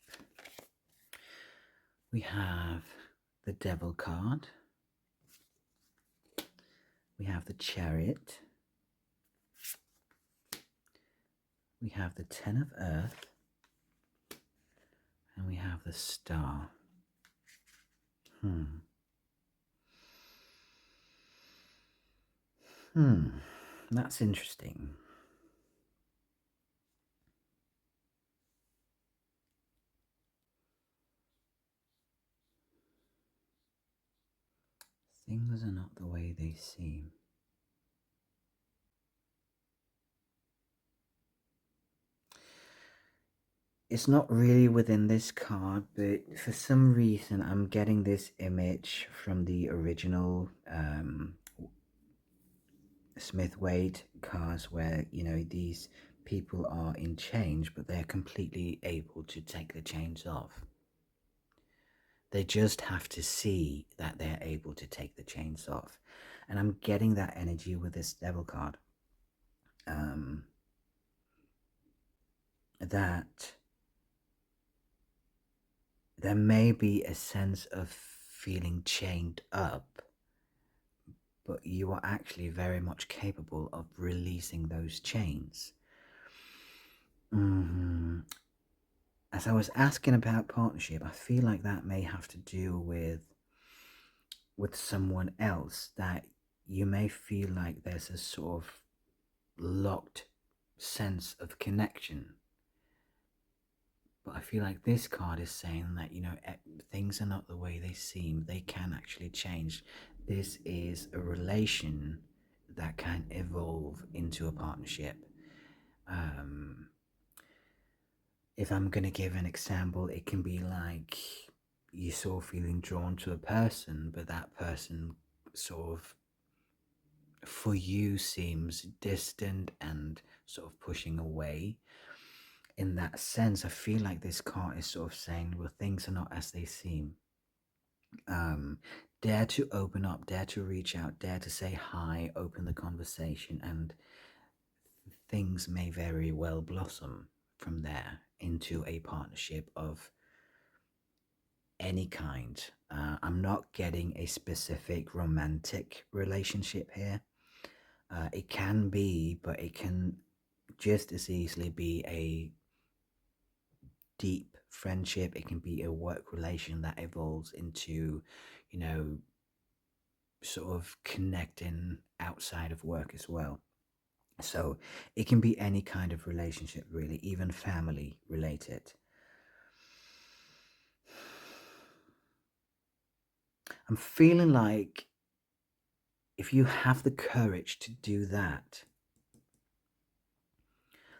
Speaker 1: We have the Devil card. We have the Chariot. We have the Ten of Earth. And we have the Star. That's interesting. Things are not the way they seem. It's not really within this card, but for some reason I'm getting this image from the original Smith Wade cards where, you know, these people are in chains, but they're completely able to take the chains off. They just have to see that they're able to take the chains off. And I'm getting that energy with this Devil card. That there may be a sense of feeling chained up, but you are actually very much capable of releasing those chains. As I was asking about partnership, I feel like that may have to do with someone else, that you may feel like there's a sort of locked sense of connection. But I feel like this card is saying that, you know, things are not the way they seem. They can actually change. This is a relation that can evolve into a partnership. If I'm going to give an example, it can be like you're sort of feeling drawn to a person, but that person sort of, for you, seems distant and sort of pushing away. In that sense, I feel like this card is sort of saying, well, things are not as they seem. Dare to open up, dare to reach out, dare to say hi, open the conversation, and things may very well blossom from there into a partnership of any kind. I'm not getting a specific romantic relationship here. It can be, but it can just as easily be a deep friendship. It can be a work relation that evolves into, you know, sort of connecting outside of work as well. So it can be any kind of relationship, really, even family related. I'm feeling like if you have the courage to do that,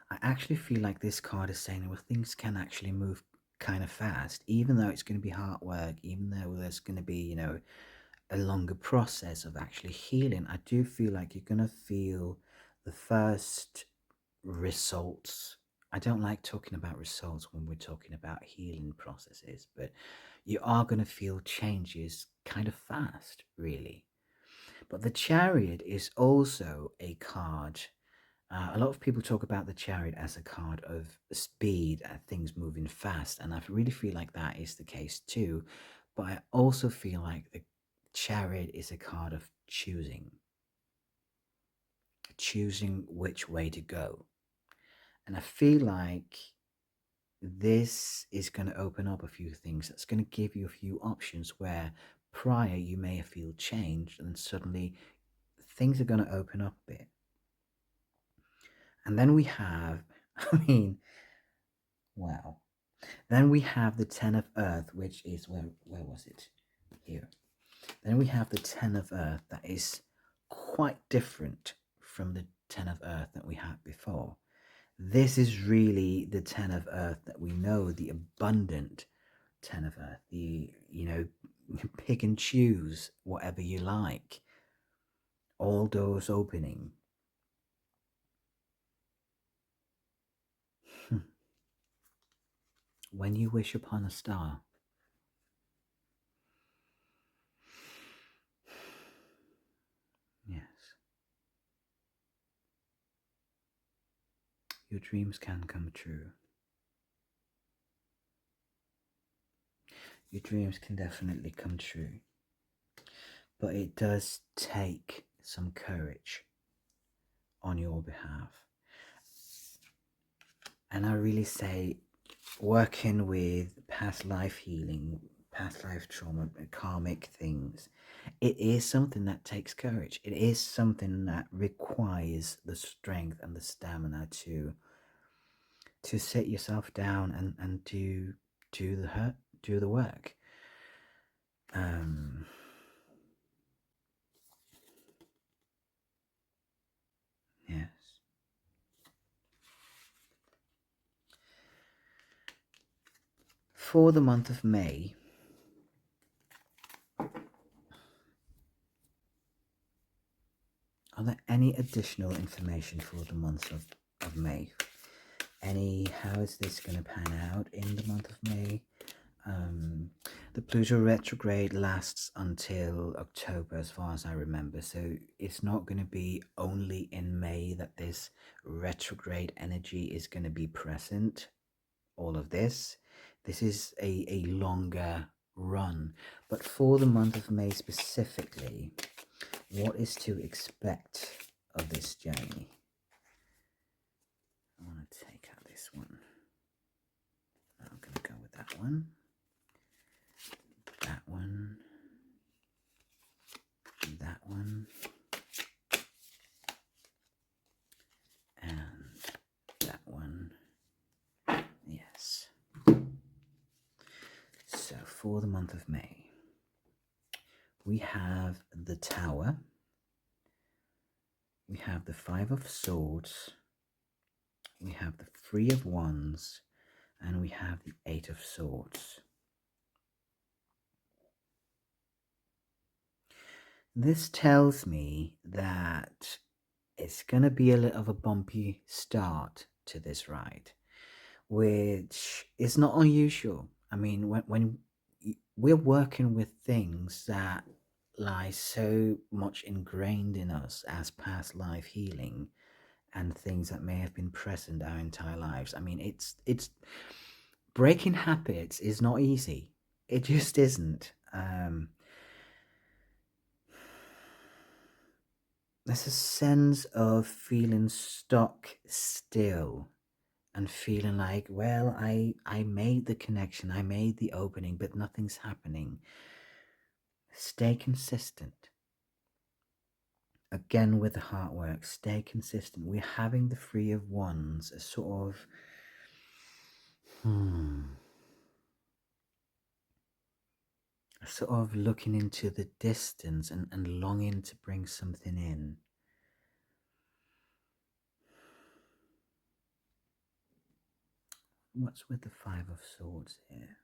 Speaker 1: I actually feel like this card is saying, well, things can actually move kind of fast, even though it's going to be hard work, even though there's going to be, you know, a longer process of actually healing. I do feel like you're going to feel the first results. I don't like talking about results when we're talking about healing processes, but you are going to feel changes kind of fast, really. But the Chariot is also a card. A lot of people talk about the Chariot as a card of speed, things moving fast, and I really feel like that is the case too. But I also feel like the Chariot is a card of choosing which way to go. And I feel like this is going to open up a few things. That's going to give you a few options where prior you may feel changed, and suddenly things are going to open up a bit. And then we have, I mean, wow. Then we have the Ten of Earth, which is, where was it? Here. Then we have the Ten of Earth that is quite different from the Ten of Earth that we had before. This is really the Ten of Earth that we know, the abundant Ten of Earth, the, you know, pick and choose whatever you like, all doors opening. When you wish upon a star, yes, your dreams can come true. Your dreams can definitely come true. But it does take some courage on your behalf. And I really say, working with past life healing, past life trauma, karmic things, it is something that takes courage. It is something that requires the strength and the stamina to sit yourself down and do the work. Yes. for the month of May, are there any additional information for the month of May? How is this going to pan out in the month of May? The Pluto Retrograde lasts until October, as far as I remember, so it's not going to be only in May that this retrograde energy is going to be present. All of this is a longer run, but for the month of May specifically, what is to expect of this journey? I want to take out this one. I'm going to go with that one. That one. That one. And that one. Yes. So for the month of May, we have the Tower. We have the Five of Swords. We have the Three of Wands. And we have the Eight of Swords. This tells me that it's going to be a little of a bumpy start to this ride, which is not unusual. I mean, when we're working with things that lie so much ingrained in us as past life healing and things that may have been present our entire lives. I mean, it's breaking habits is not easy. It just isn't. There's a sense of feeling stuck still and feeling like, well, I made the connection, I made the opening, but nothing's happening. Stay consistent. Again, with the heart work, stay consistent. We're having the Three of Wands, a sort of looking into the distance and longing to bring something in. What's with the Five of Swords here?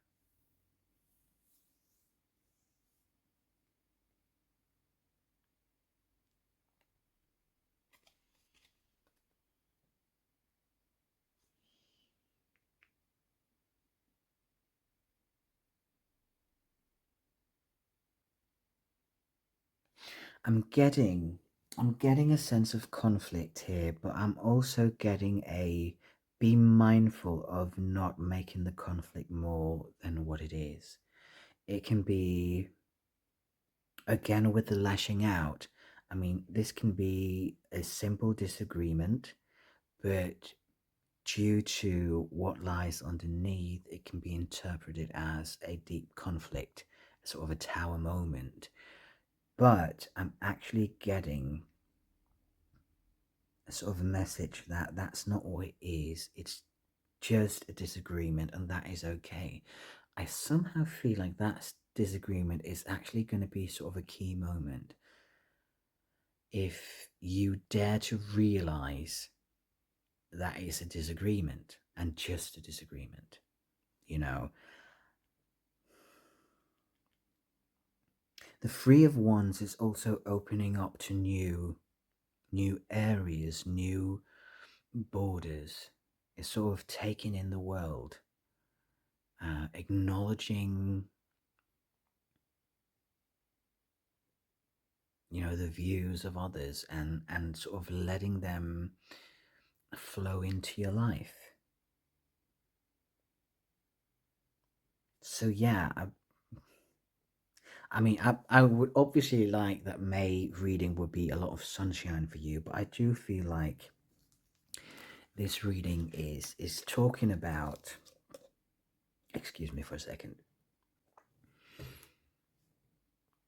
Speaker 1: I'm getting a sense of conflict here, but I'm also getting a be mindful of not making the conflict more than what it is. It can be, again, with the lashing out. I mean, this can be a simple disagreement, but due to what lies underneath, it can be interpreted as a deep conflict, sort of a tower moment. But I'm actually getting a sort of a message that that's not what it is. It's just a disagreement, and that is okay. I somehow feel like that disagreement is actually going to be sort of a key moment. If you dare to realize that it's a disagreement and just a disagreement, you know. The Three of Wands is also opening up to new areas, new borders. It's sort of taking in the world, acknowledging, the views of others and sort of letting them flow into your life. So yeah, I mean, I would obviously like that May reading would be a lot of sunshine for you, but I do feel like this reading is talking about, excuse me for a second.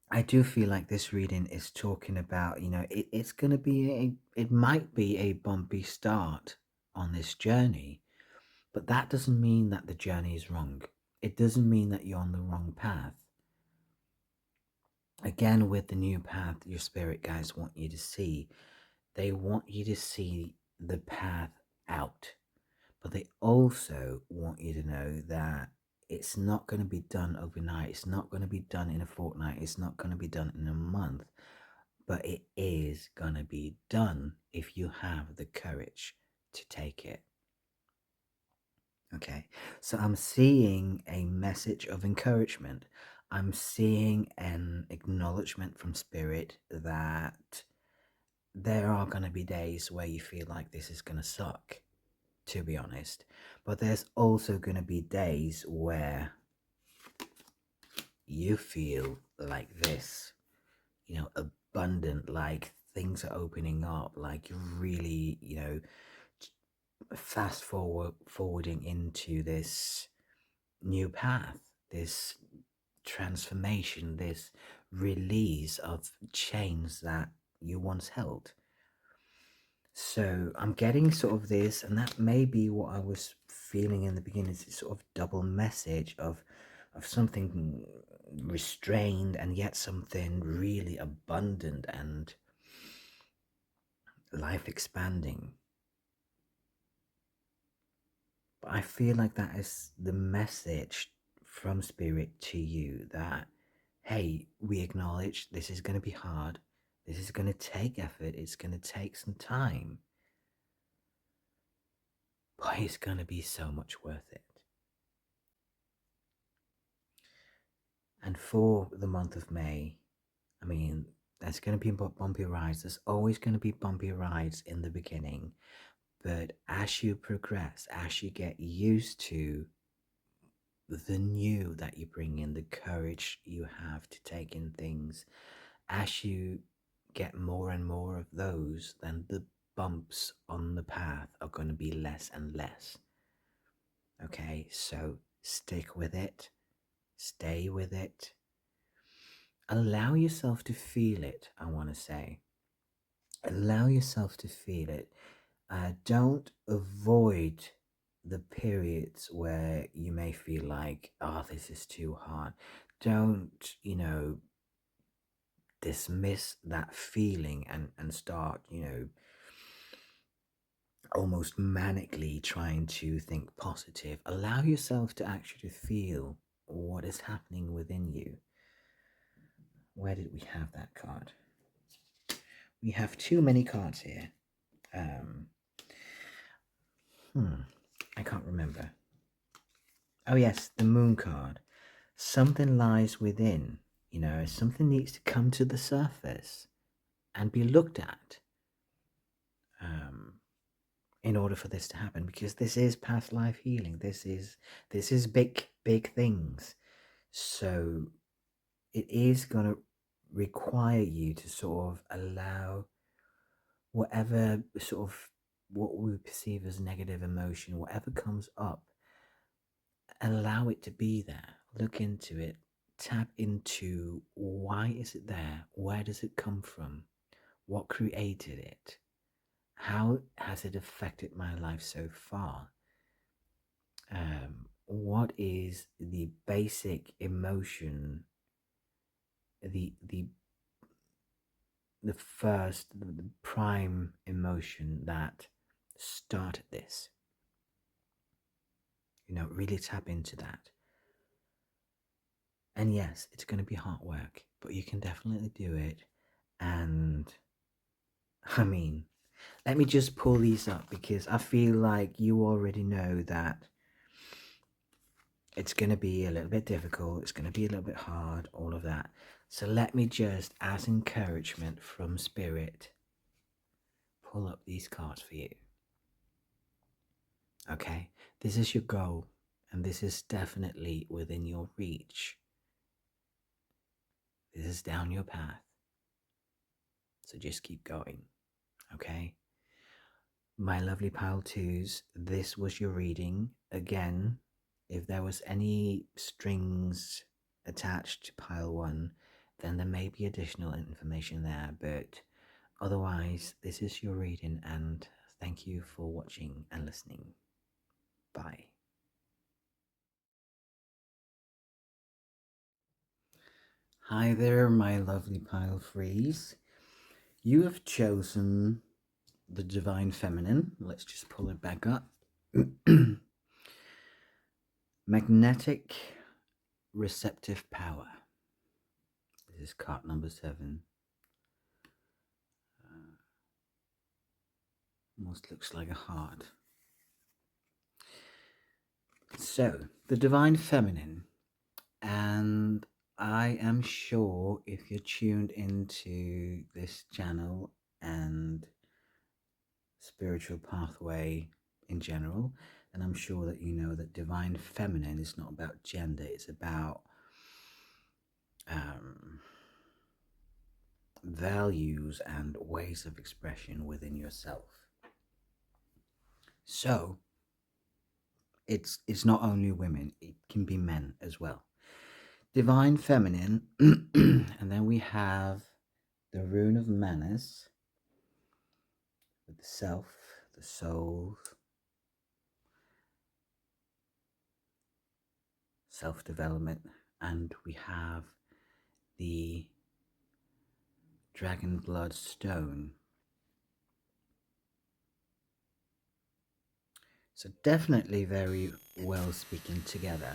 Speaker 1: I do feel like this reading is talking about, it's going to be it might be a bumpy start on this journey, but that doesn't mean that the journey is wrong. It doesn't mean that you're on the wrong path. Again, with the new path your spirit guides want you to see, they want you to see the path out, but they also want you to know that it's not going to be done overnight. It's not going to be done in a fortnight. It's not going to be done in a month. But it is going to be done if you have the courage to take it. Okay, so I'm seeing a message of encouragement. I'm seeing an acknowledgement from Spirit that there are going to be days where you feel like this is going to suck, to be honest. But there's also going to be days where you feel like this, abundant, like things are opening up, like you're really, forwarding into this new path, this transformation, this release of chains that you once held. So I'm getting sort of this, and that may be what I was feeling in the beginning, is this sort of double message of something restrained and yet something really abundant and life expanding. But I feel like that is the message from Spirit to you, that, hey, we acknowledge this is going to be hard. This is going to take effort. It's going to take some time. But it's going to be so much worth it. And for the month of May, I mean, there's going to be bumpy rides. There's always going to be bumpy rides in the beginning. But as you progress, as you get used to the new that you bring in, the courage you have to take in things, as you get more and more of those, then the bumps on the path are going to be less and less. Okay, so stick with it, stay with it, allow yourself to feel it. I want to say, allow yourself to feel it. Don't avoid the periods where you may feel like, oh, this is too hard. Don't, dismiss that feeling and start, almost manically trying to think positive. Allow yourself to actually feel what is happening within you. Where did we have that card? We have too many cards here. I can't remember. Oh yes, the moon card. Something lies within, something needs to come to the surface and be looked at in order for this to happen, because this is past life healing. This is big things. So it is going to require you to sort of allow whatever sort of what we perceive as negative emotion, whatever comes up, allow it to be there. Look into it, tap into why is it there, where does it come from, what created it, how has it affected my life so far, what is the basic emotion, the prime emotion that started this. Really tap into that. And yes, it's going to be hard work, but you can definitely do it. And I mean, let me just pull these up, because I feel like you already know that it's going to be a little bit difficult. It's going to be a little bit hard, all of that. So let me just, as encouragement from Spirit, pull up these cards for you. Okay, this is your goal, and this is definitely within your reach. This is down your path. So just keep going, okay? My lovely pile twos, this was your reading. Again, if there was any strings attached to pile one, then there may be additional information there, but otherwise, this is your reading, and thank you for watching and listening. Bye. Hi there, my lovely pile threes. You have chosen the Divine Feminine. Let's just pull it back up. Magnetic receptive power. This is card number 7. Almost looks like a heart. So, the divine feminine. And I am sure if you're tuned into this channel and spiritual pathway in general, and I'm sure that you know that divine feminine is not about gender, it's about values and ways of expression within yourself. So it's not only women, it can be men as well. Divine feminine, and then we have the rune of Manus with the self, the soul, self-development, and we have the dragon blood stone. So definitely very well speaking together.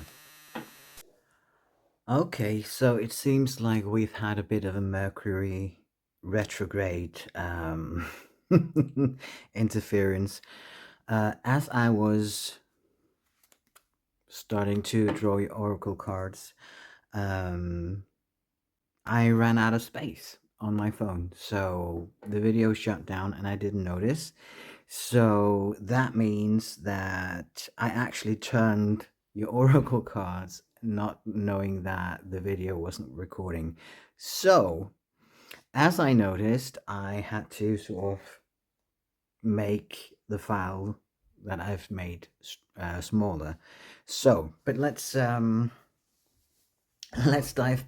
Speaker 1: Okay, so it seems like we've had a bit of a Mercury retrograde interference. As I was starting to draw your oracle cards, I ran out of space on my phone, so the video shut down and I didn't notice. So that means that I actually turned your oracle cards not knowing that the video wasn't recording. So as I noticed, I had to sort of make the file that I've made smaller. So, but let's dive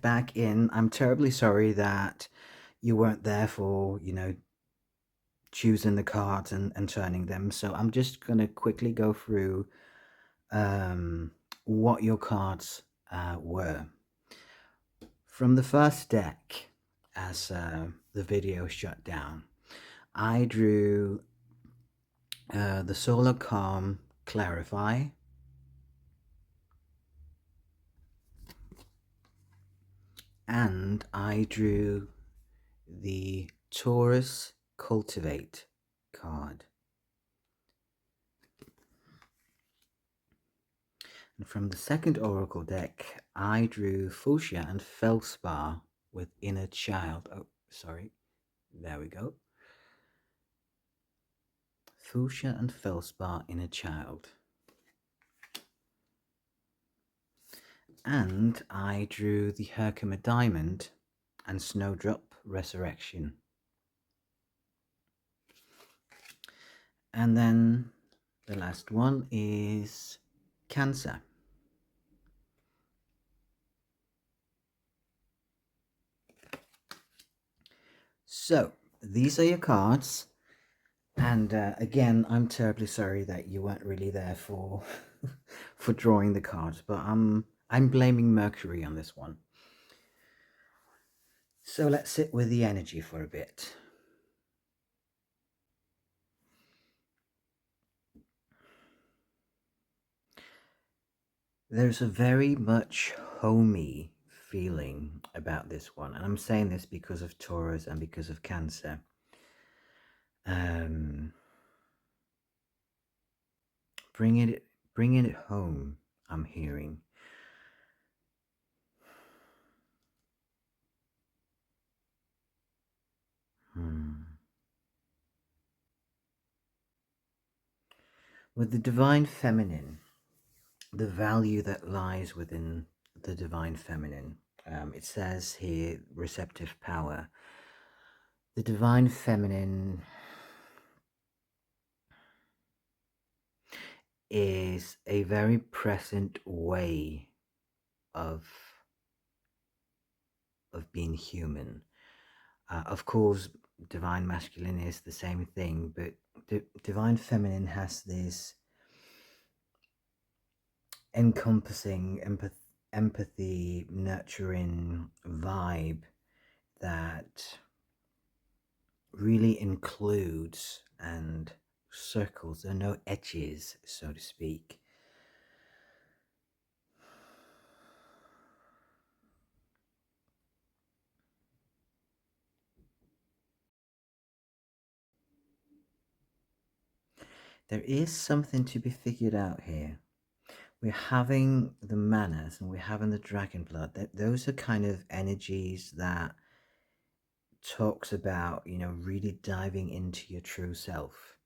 Speaker 1: back in. I'm terribly sorry that you weren't there for, choosing the cards and turning them. So I'm just going to quickly go through what your cards were. From the first deck, as the video shut down, I drew the Solar Calm Clarify, and I drew the Taurus Cultivate card. And from the second oracle deck, I drew Fuchsia and Felspar with Inner Child. Oh, sorry. There we go. Fuchsia and Felspar, Inner Child. And I drew the Herkimer Diamond and Snowdrop Resurrection. And then the last one is Cancer. So these are your cards, and again, I'm terribly sorry that you weren't really there for for drawing the cards, but I'm blaming Mercury on this one. So let's sit with the energy for a bit. There's a very much homey feeling about this one, and I'm saying this because of Taurus and because of Cancer. Bringing it home, I'm hearing. With the divine feminine, the value that lies within the divine feminine, it says here, receptive power. The divine feminine is a very present way of being human. Of course, divine masculine is the same thing, but divine feminine has this encompassing empathy, nurturing vibe that really includes and circles. There are no edges, so to speak. There is something to be figured out here. We're having the manas and we're having the dragon blood. Those are kind of energies that talks about, really diving into your true self.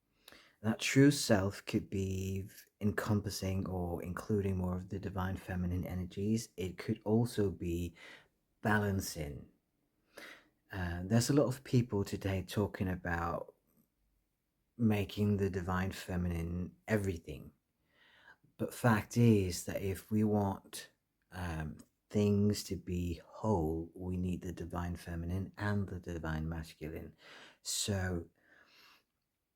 Speaker 1: That true self could be encompassing or including more of the divine feminine energies. It could also be balancing. There's a lot of people today talking about making the divine feminine everything. But fact is that if we want things to be whole, we need the divine feminine and the divine masculine. So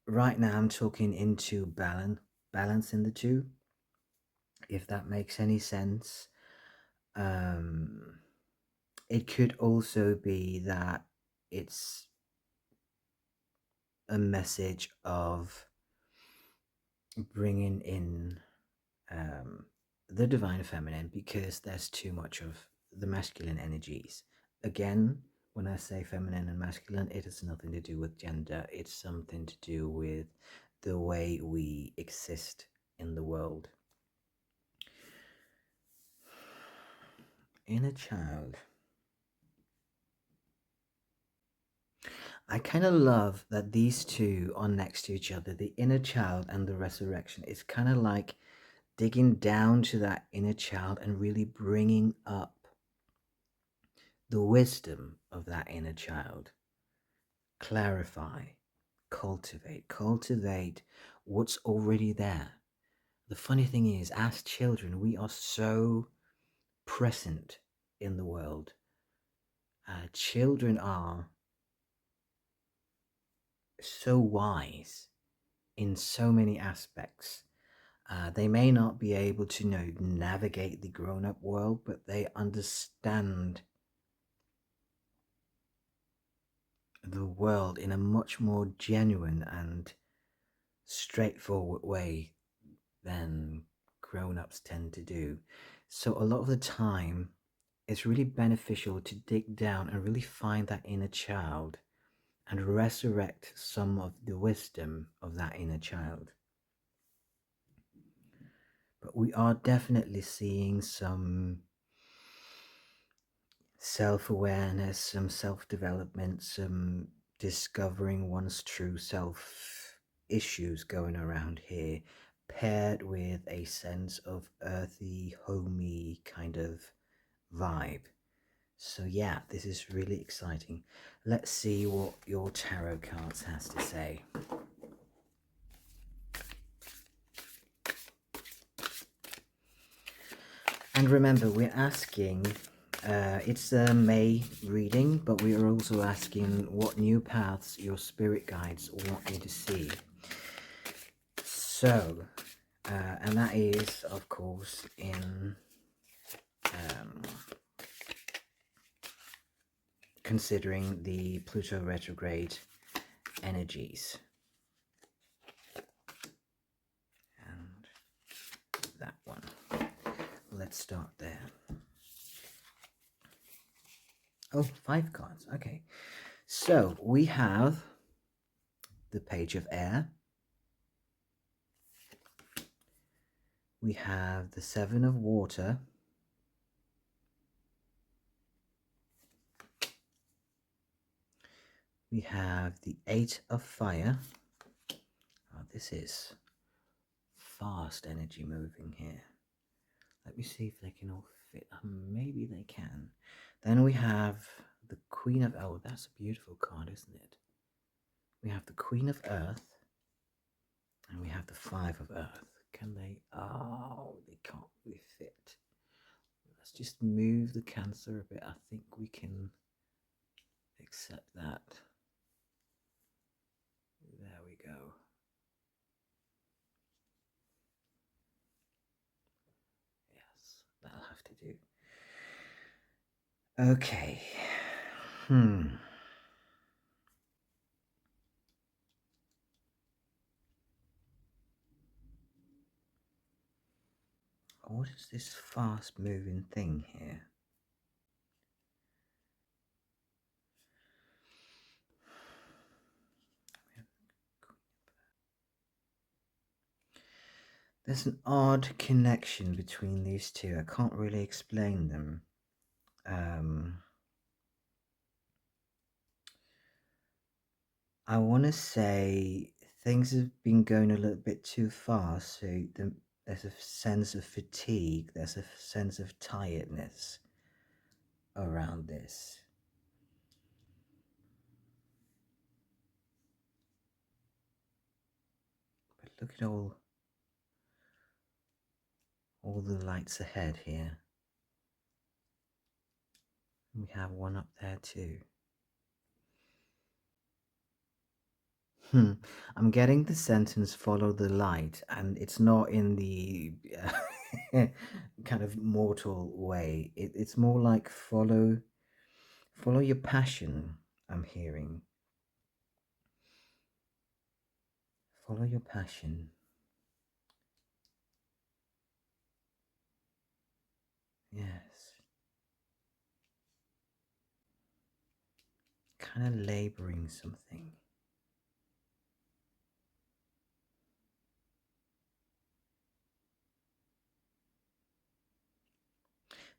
Speaker 1: right now I'm talking into balancing the two, if that makes any sense. It could also be that it's a message of bringing in the divine feminine because there's too much of the masculine energies. Again, when I say feminine and masculine, it has nothing to do with gender. It's something to do with the way we exist in the world. Inner child. I kind of love that these two are next to each other, the inner child and the resurrection. It's kind of like digging down to that inner child and really bringing up the wisdom of that inner child. Clarify, cultivate what's already there. The funny thing is, as children, we are so present in the world. Children are so wise in so many aspects. They may not be able to navigate the grown-up world, but they understand the world in a much more genuine and straightforward way than grown-ups tend to do. So a lot of the time, it's really beneficial to dig down and really find that inner child and resurrect some of the wisdom of that inner child. But we are definitely seeing some self-awareness, some self-development, some discovering one's true self issues going around here, paired with a sense of earthy, homey kind of vibe. So yeah, this is really exciting. Let's see what your tarot cards has to say. And remember, we're asking, it's a May reading, but we are also asking what new paths your spirit guides want you to see. So, and that is, of course, in considering the Pluto retrograde energies. And that one. Let's start there. Oh, 5 cards. Okay. So we have the Page of Air. We have the 7 of Water. We have the 8 of Fire. Oh, this is fast energy moving here. Let me see if they can all fit. Maybe they can. Then we have the Queen of... Oh, that's a beautiful card, isn't it? We have the Queen of Earth. And we have the 5 of Earth. Can they... Oh, they can't really fit. Let's just move the Cancer a bit. I think we can accept that. There we go. Yes, that'll have to do. Okay. What is this fast moving thing here? There's an odd connection between these two. I can't really explain them. I want to say things have been going a little bit too fast, so there's a sense of fatigue, there's a sense of tiredness around this. But look at all the lights ahead here. We have one up there too. I'm getting the sentence "follow the light," and it's not in the kind of mortal way. It's more like follow your passion. I'm hearing follow your passion. Yes, kind of laboring something.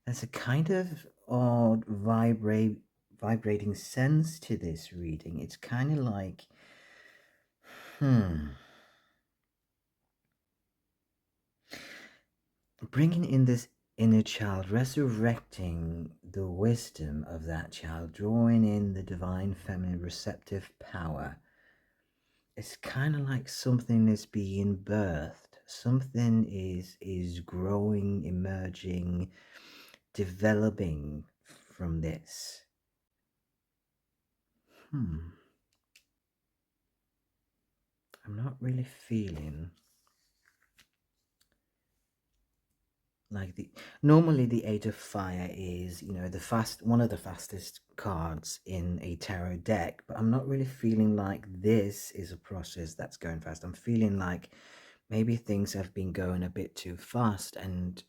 Speaker 1: There's a kind of odd vibrating sense to this reading. It's kind of like, bringing in this inner child, resurrecting the wisdom of that child, drawing in the divine feminine receptive power. It's kind of like something is being birthed. Something is growing, emerging, developing from this. I'm not really feeling like normally the Eight of Fire is, one of the fastest cards in a tarot deck, but I'm not really feeling like this is a process that's going fast. I'm feeling like maybe things have been going a bit too fast and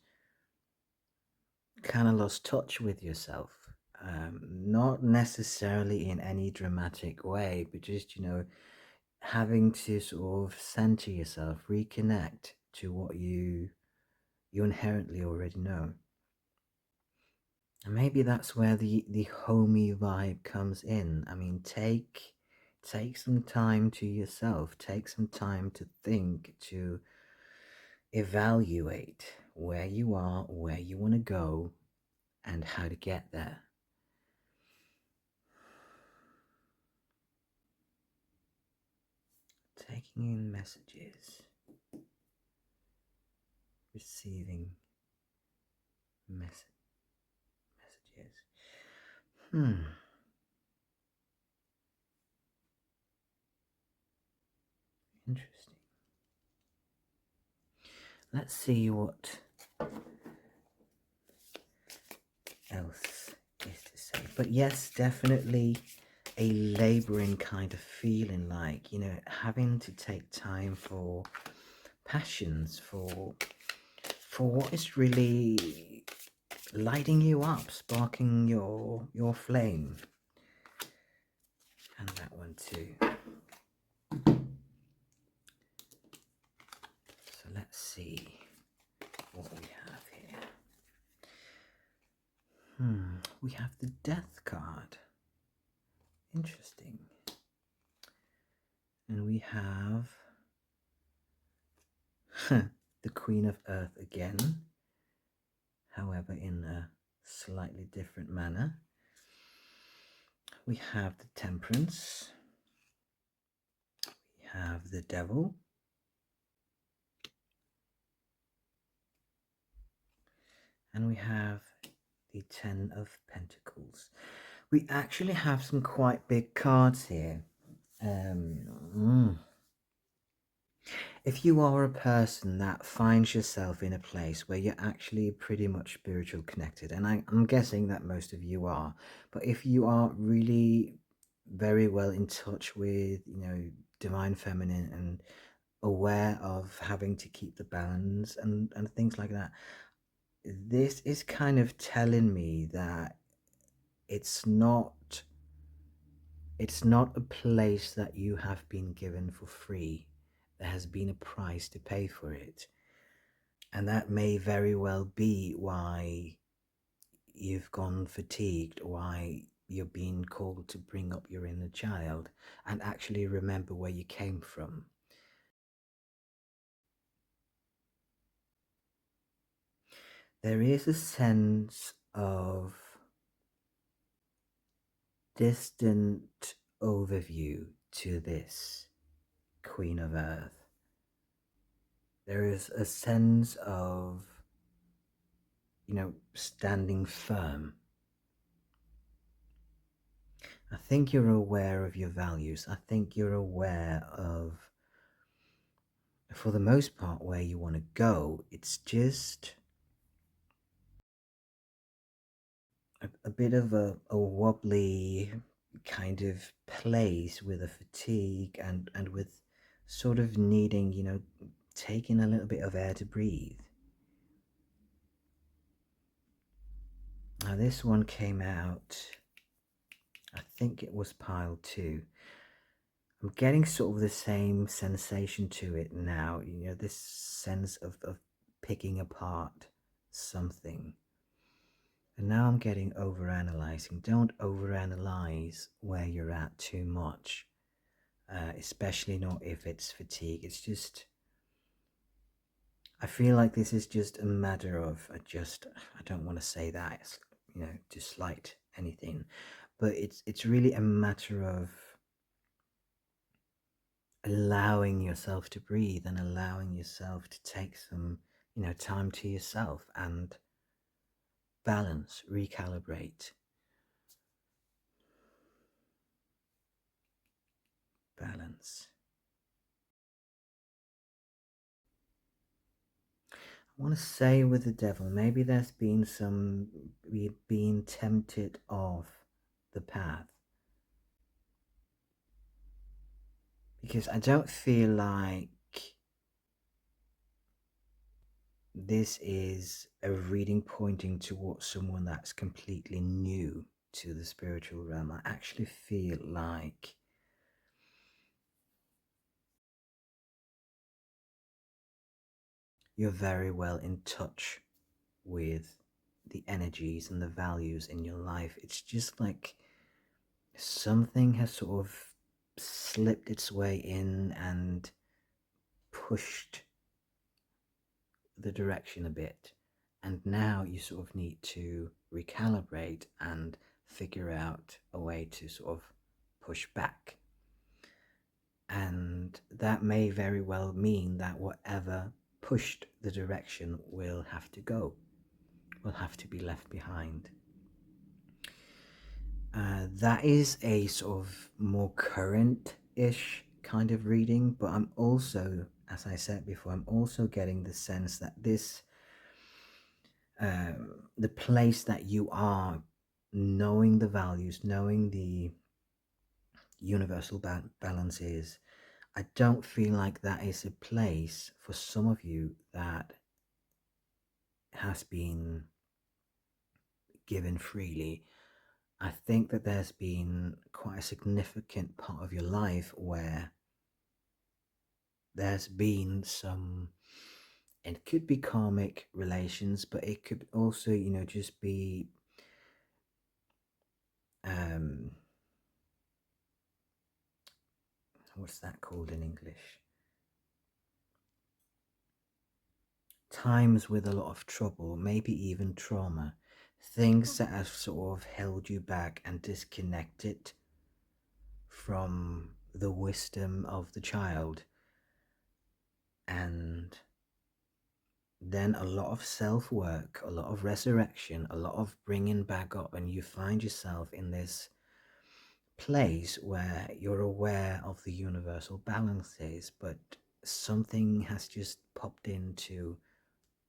Speaker 1: kind of lost touch with yourself. Not necessarily in any dramatic way, but just, having to sort of center yourself, reconnect to what you inherently already know. And maybe that's where the homey vibe comes in. I mean, take some time to yourself, take some time to think, to evaluate where you are, where you want to go, and how to get there. Taking in messages, receiving messages. Interesting. Let's see what else is to say. But yes, definitely a laboring kind of feeling, like, having to take time for passions, for what is really lighting you up, sparking your flame. And that one too. So let's see what we have here. We have the Death card. Interesting. And we have the Queen of Earth again, however in a slightly different manner. We have the Temperance. We have the Devil. And we have the Ten of Pentacles. We actually have some quite big cards here. If you are a person that finds yourself in a place where you're actually pretty much spiritual connected, and I'm guessing that most of you are, but if you are really very well in touch with, divine feminine and aware of having to keep the balance and things like that, this is kind of telling me that it's not a place that you have been given for free. There has been a price to pay for it. And that may very well be why you've gone fatigued, why you're being called to bring up your inner child and actually remember where you came from. There is a sense of distant overview to this Queen of Earth. There is a sense of, standing firm. I think you're aware of your values. I think you're aware of, for the most part, where you want to go. It's just a bit of a wobbly kind of place with a fatigue and with sort of needing, taking a little bit of air to breathe. Now, this one came out, I think it was pile 2. I'm getting sort of the same sensation to it now, this sense of picking apart something. And now I'm getting overanalyzing. Don't overanalyze where you're at too much, especially not if it's fatigue. It's just, I feel like this is just a matter of I don't want to say that, to slight anything, but it's really a matter of allowing yourself to breathe and allowing yourself to take some, time to yourself and balance, recalibrate. Balance. I want to say with the devil, maybe there's been some being tempted off the path. Because I don't feel like this is a reading pointing towards someone that's completely new to the spiritual realm. I actually feel like you're very well in touch with the energies and the values in your life. It's just like something has sort of slipped its way in and pushed the direction a bit. And now you sort of need to recalibrate and figure out a way to sort of push back. And that may very well mean that whatever pushed the direction will have to go, will have to be left behind. That is a sort of more current-ish kind of reading, but I'm also, as I said before, I'm also getting the sense that this, the place that you are, knowing the values, knowing the universal balance is, I don't feel like that is a place for some of you that has been given freely. I think that there's been quite a significant part of your life where there's been some, it could be karmic relations, but it could also, just be what's that called in English? Times with a lot of trouble, maybe even trauma, things that have sort of held you back and disconnected from the wisdom of the child. And then a lot of self-work, a lot of resurrection, a lot of bringing back up, and you find yourself in this place where you're aware of the universal balances, but something has just popped in to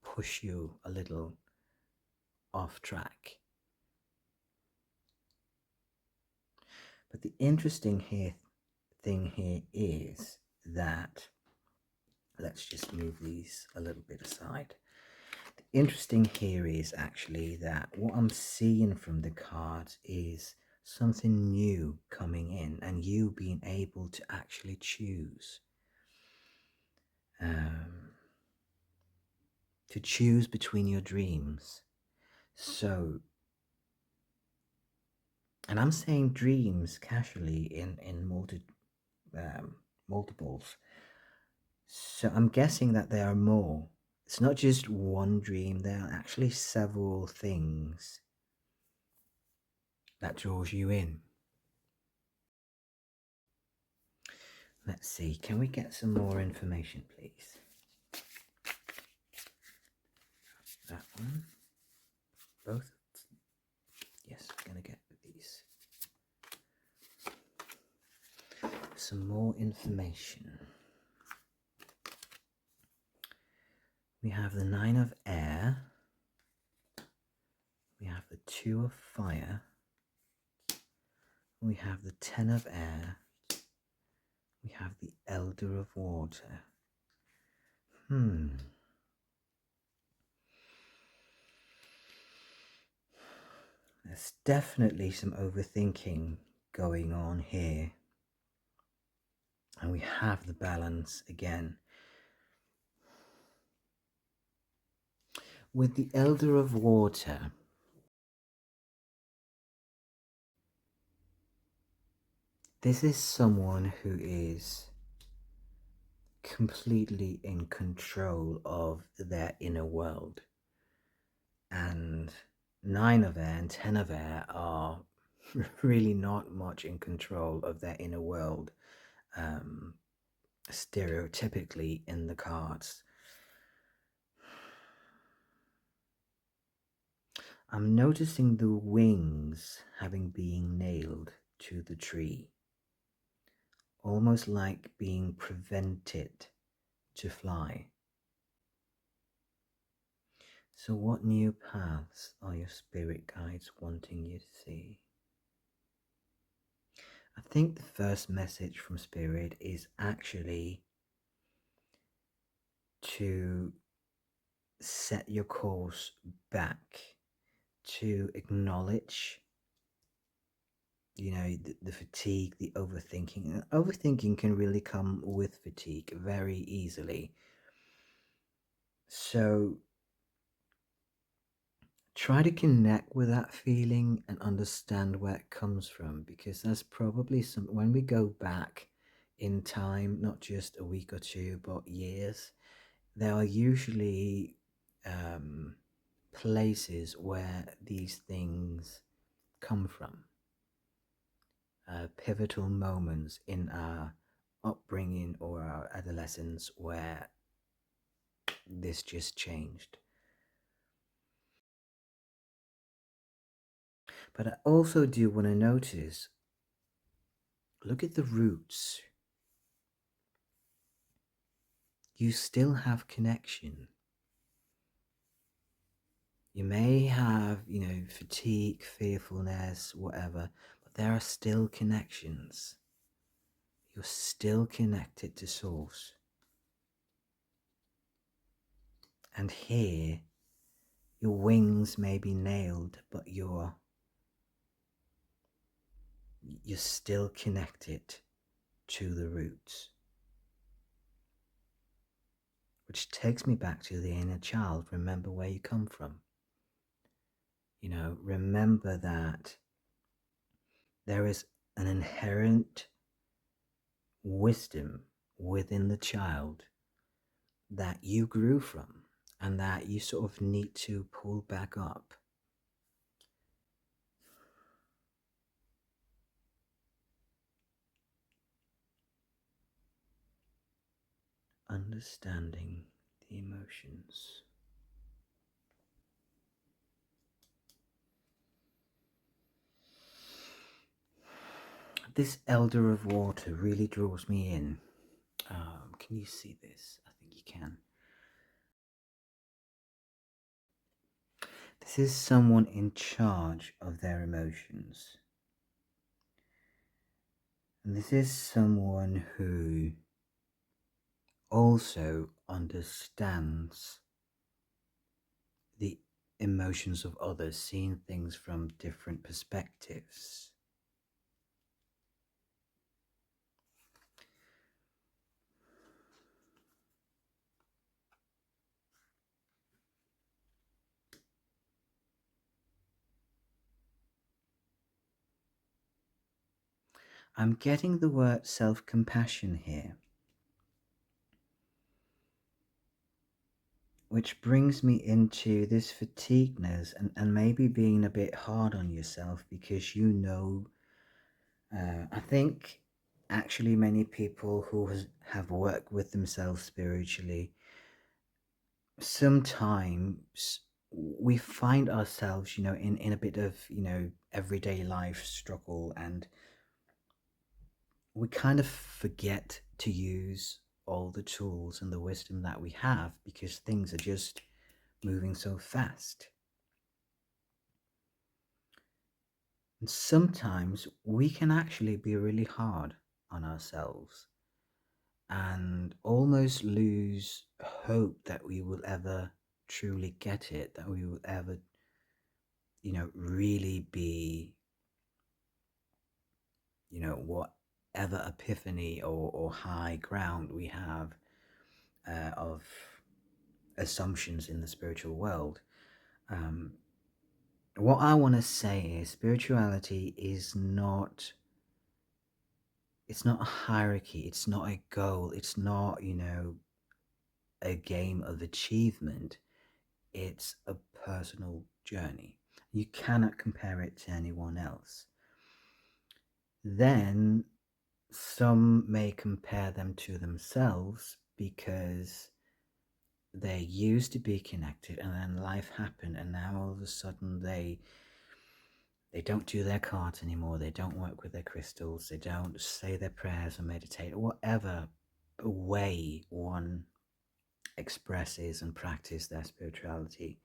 Speaker 1: push you a little off track. But the interesting thing here is that, let's just move these a little bit aside. The interesting here is actually that what I'm seeing from the cards is something new coming in and you being able to actually choose. to choose between your dreams. So, and I'm saying dreams casually in multiples. So I'm guessing that there are more. It's not just one dream, there are actually several things that draws you in. Let's see, can we get some more information, please? That one. Both? Yes, we're going to get these. Some more information. We have the 9 of air. We have the 2 of fire. We have the 10 of air. We have the elder of water. There's definitely some overthinking going on here. And we have the balance again. With the elder of water, this is someone who is completely in control of their inner world. And 9 of air and 10 of air are really not much in control of their inner world, stereotypically in the cards. I'm noticing the wings having been nailed to the tree, almost like being prevented to fly. So what new paths are your spirit guides wanting you to see? I think the first message from Spirit is actually to set your course back, to acknowledge, the fatigue, the overthinking. And overthinking can really come with fatigue very easily. So try to connect with that feeling and understand where it comes from, because that's probably when we go back in time, not just a week or two, but years, there are usually places where these things come from, pivotal moments in our upbringing or our adolescence where this just changed. But I also do want to notice, look at the roots. You still have connection. You may have, fatigue, fearfulness, whatever, but there are still connections. You're still connected to Source. And here, your wings may be nailed, but you're still connected to the roots. Which takes me back to the inner child. Remember where you come from. Remember that there is an inherent wisdom within the child that you grew from and that you sort of need to pull back up. Understanding the emotions. This elder of water really draws me in. Can you see this? I think you can. This is someone in charge of their emotions. And this is someone who also understands the emotions of others, seeing things from different perspectives. I'm getting the word self-compassion here, which brings me into this fatigueness and maybe being a bit hard on yourself because I think actually many people who have worked with themselves spiritually, sometimes we find ourselves, in a bit of, everyday life struggle, and we kind of forget to use all the tools and the wisdom that we have because things are just moving so fast. And sometimes we can actually be really hard on ourselves and almost lose hope that we will ever truly get it, that we will ever, really be, whatever epiphany or high ground we have of assumptions in the spiritual world. Um, what I want to say is spirituality is not, it's not a hierarchy, it's not a goal, it's not, a game of achievement. It's a personal journey. You cannot compare it to anyone else. Then some may compare them to themselves because they used to be connected and then life happened and now all of a sudden they don't do their cards anymore, they don't work with their crystals, they don't say their prayers or meditate, or whatever way one expresses and practices their spirituality.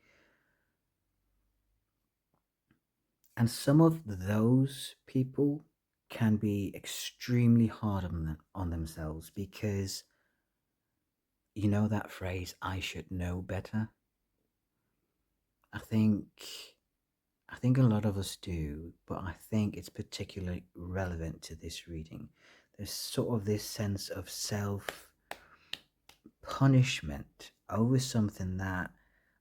Speaker 1: And some of those people can be extremely hard on themselves because you know that phrase, I should know better? I think I think a lot of us do, but I think it's particularly relevant to this reading. There's sort of this sense of self punishment over something that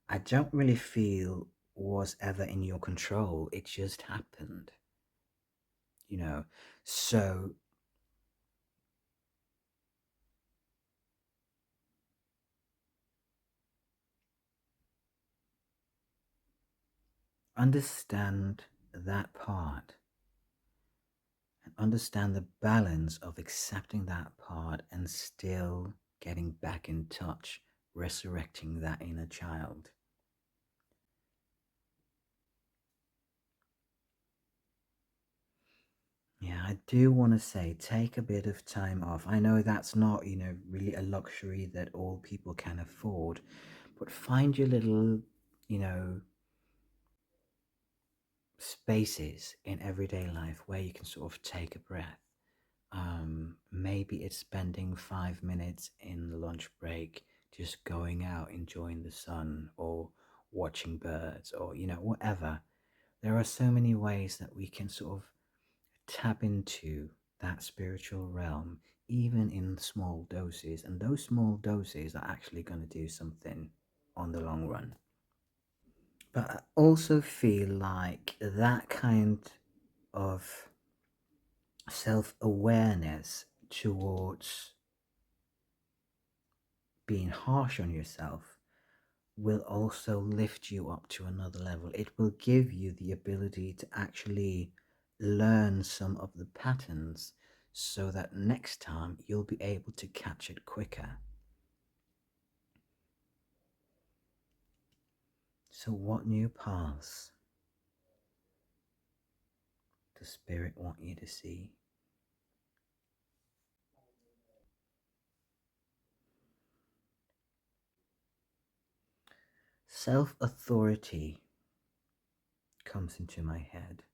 Speaker 1: I don't really feel was ever in your control. It just happened, you know. So understand that part and understand the balance of accepting that part and still getting back in touch, resurrecting that inner child. Yeah, I do want to say take a bit of time off. I know that's not, really a luxury that all people can afford, but find your little, you know, spaces in everyday life where you can sort of take a breath. Maybe it's spending 5 minutes in the lunch break just going out, enjoying the sun, or watching birds, or, whatever. There are so many ways that we can sort of tap into that spiritual realm, even in small doses. And those small doses are actually going to do something on the long run. But I also feel like that kind of self awareness towards being harsh on yourself will also lift you up to another level. It will give you the ability to actually learn some of the patterns so that next time you'll be able to catch it quicker. So, what new paths does Spirit want you to see? Self authority comes into my head.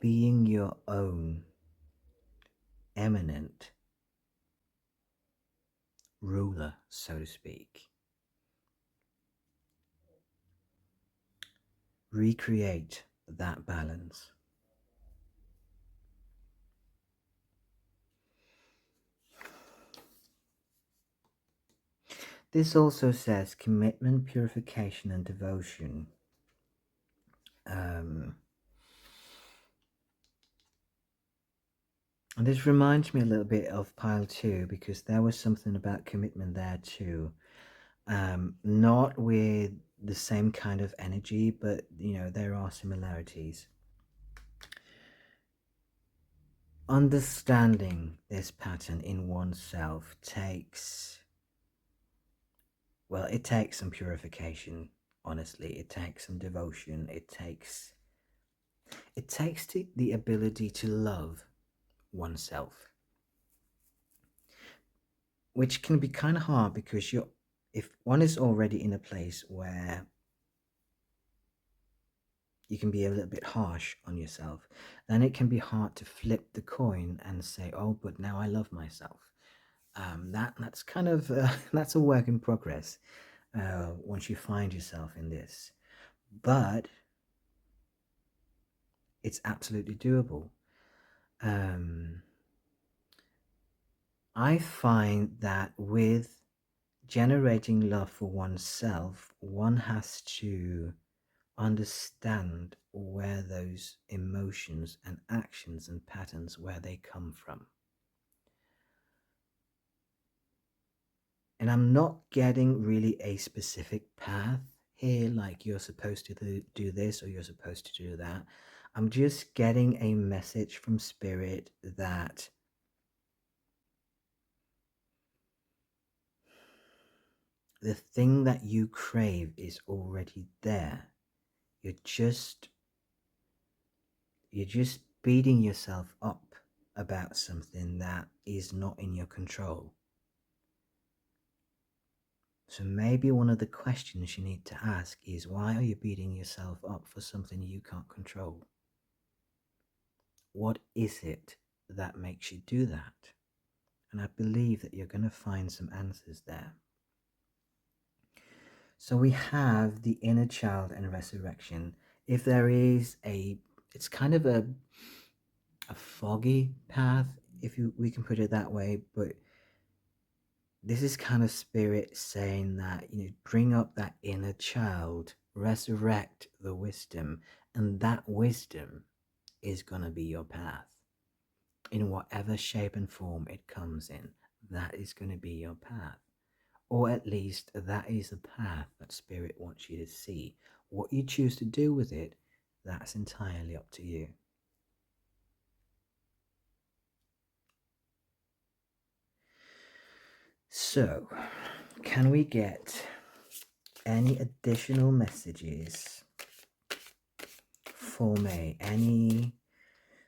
Speaker 1: Being your own eminent ruler, so to speak. Recreate that balance. This also says commitment, purification, and devotion. And this reminds me a little bit of pile 2, because there was something about commitment there too. Not with the same kind of energy, but there are similarities. Understanding this pattern in oneself takes, well, it takes some purification. Honestly, it takes some devotion. It takes the ability to love oneself, which can be kind of hard, because if one is already in a place where you can be a little bit harsh on yourself, then it can be hard to flip the coin and say, "Oh, but now I love myself." That's kind of that's a work in progress. Once you find yourself in this, but it's absolutely doable. I find that with generating love for oneself, one has to understand where those emotions and actions and patterns, where they come from. And I'm not getting really a specific path here, like you're supposed to do this or you're supposed to do that. I'm just getting a message from spirit that the thing that you crave is already there. You're just beating yourself up about something that is not in your control. So maybe one of the questions you need to ask is, why are you beating yourself up for something you can't control? What is it that makes you do that? And I believe that you're going to find some answers there. So we have the inner child and resurrection. If there is it's kind of a foggy path, if we can put it that way, but this is kind of spirit saying that, bring up that inner child, resurrect the wisdom, and that wisdom is going to be your path. In whatever shape and form it comes in, that is going to be your path. Or at least that is the path that spirit wants you to see. What you choose to do with it, that's entirely up to you. So, can we get any additional messages for me? Any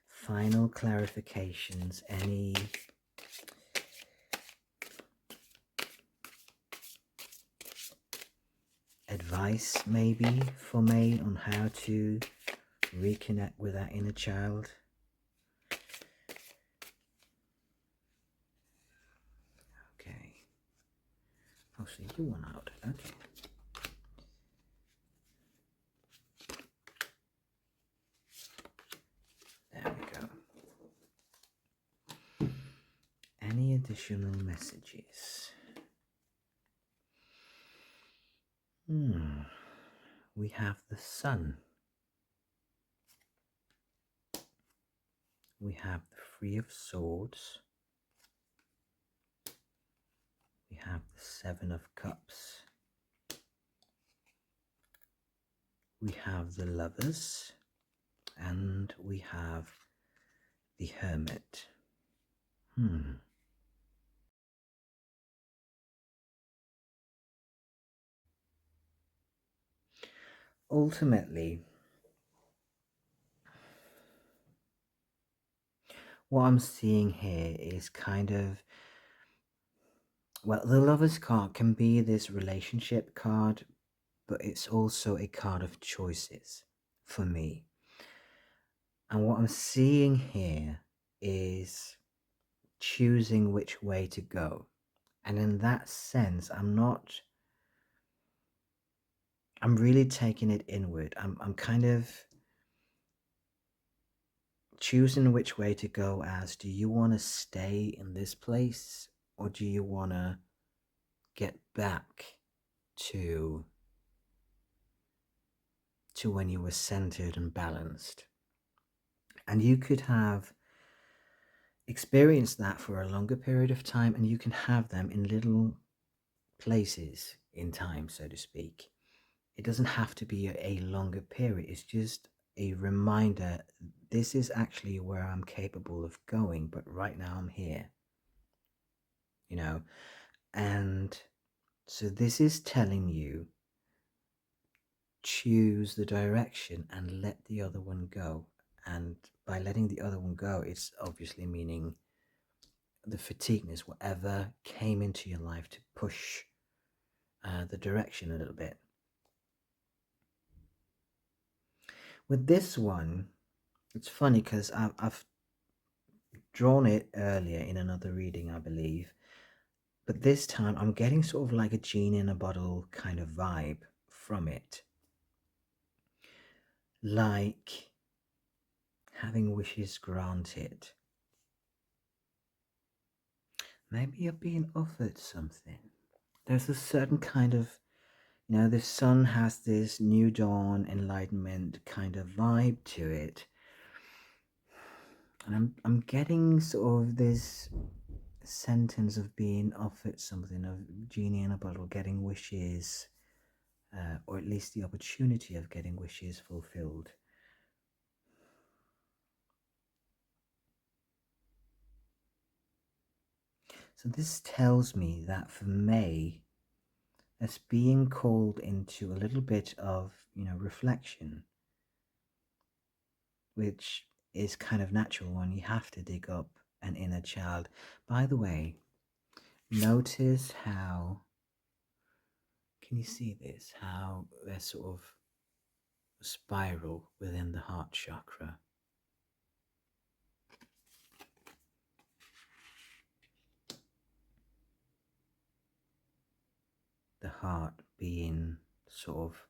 Speaker 1: final clarifications? Any advice maybe for me on how to reconnect with that inner child? Okay. Oh, so you want out. Okay. There we go. Any additional messages? We have the sun. We have the Three of Swords. We have the Seven of Cups. We have the Lovers. And we have the Hermit. Ultimately, what I'm seeing here is kind of, well, the Lovers card can be this relationship card, but it's also a card of choices for me. And what I'm seeing here is choosing which way to go. And in that sense, I'm really taking it inward. I'm kind of choosing which way to go as, do you want to stay in this place, or do you want to get back to to when you were centered and balanced. And you could have experienced that for a longer period of time, and you can have them in little places in time, so to speak. It doesn't have to be a longer period, it's just a reminder this is actually where I'm capable of going, but right now I'm here, you know. And so this is telling you choose the direction and let the other one go. And by letting the other one go, it's obviously meaning the fatigueness, whatever came into your life to push the direction a little bit. With this one, it's funny because I've drawn it earlier in another reading, I believe, but this time I'm getting sort of like a genie in a bottle kind of vibe from it. Like having wishes granted. Maybe you're being offered something. There's a certain kind of, the sun has this new dawn, enlightenment kind of vibe to it. And I'm getting sort of this sentence of being offered something, of genie in a bottle, getting wishes, or at least the opportunity of getting wishes fulfilled. So this tells me that for May, as being called into a little bit of, reflection, which is kind of natural when you have to dig up an inner child. By the way, notice how, can you see this? How there's sort of a spiral within the heart chakra. The heart being sort of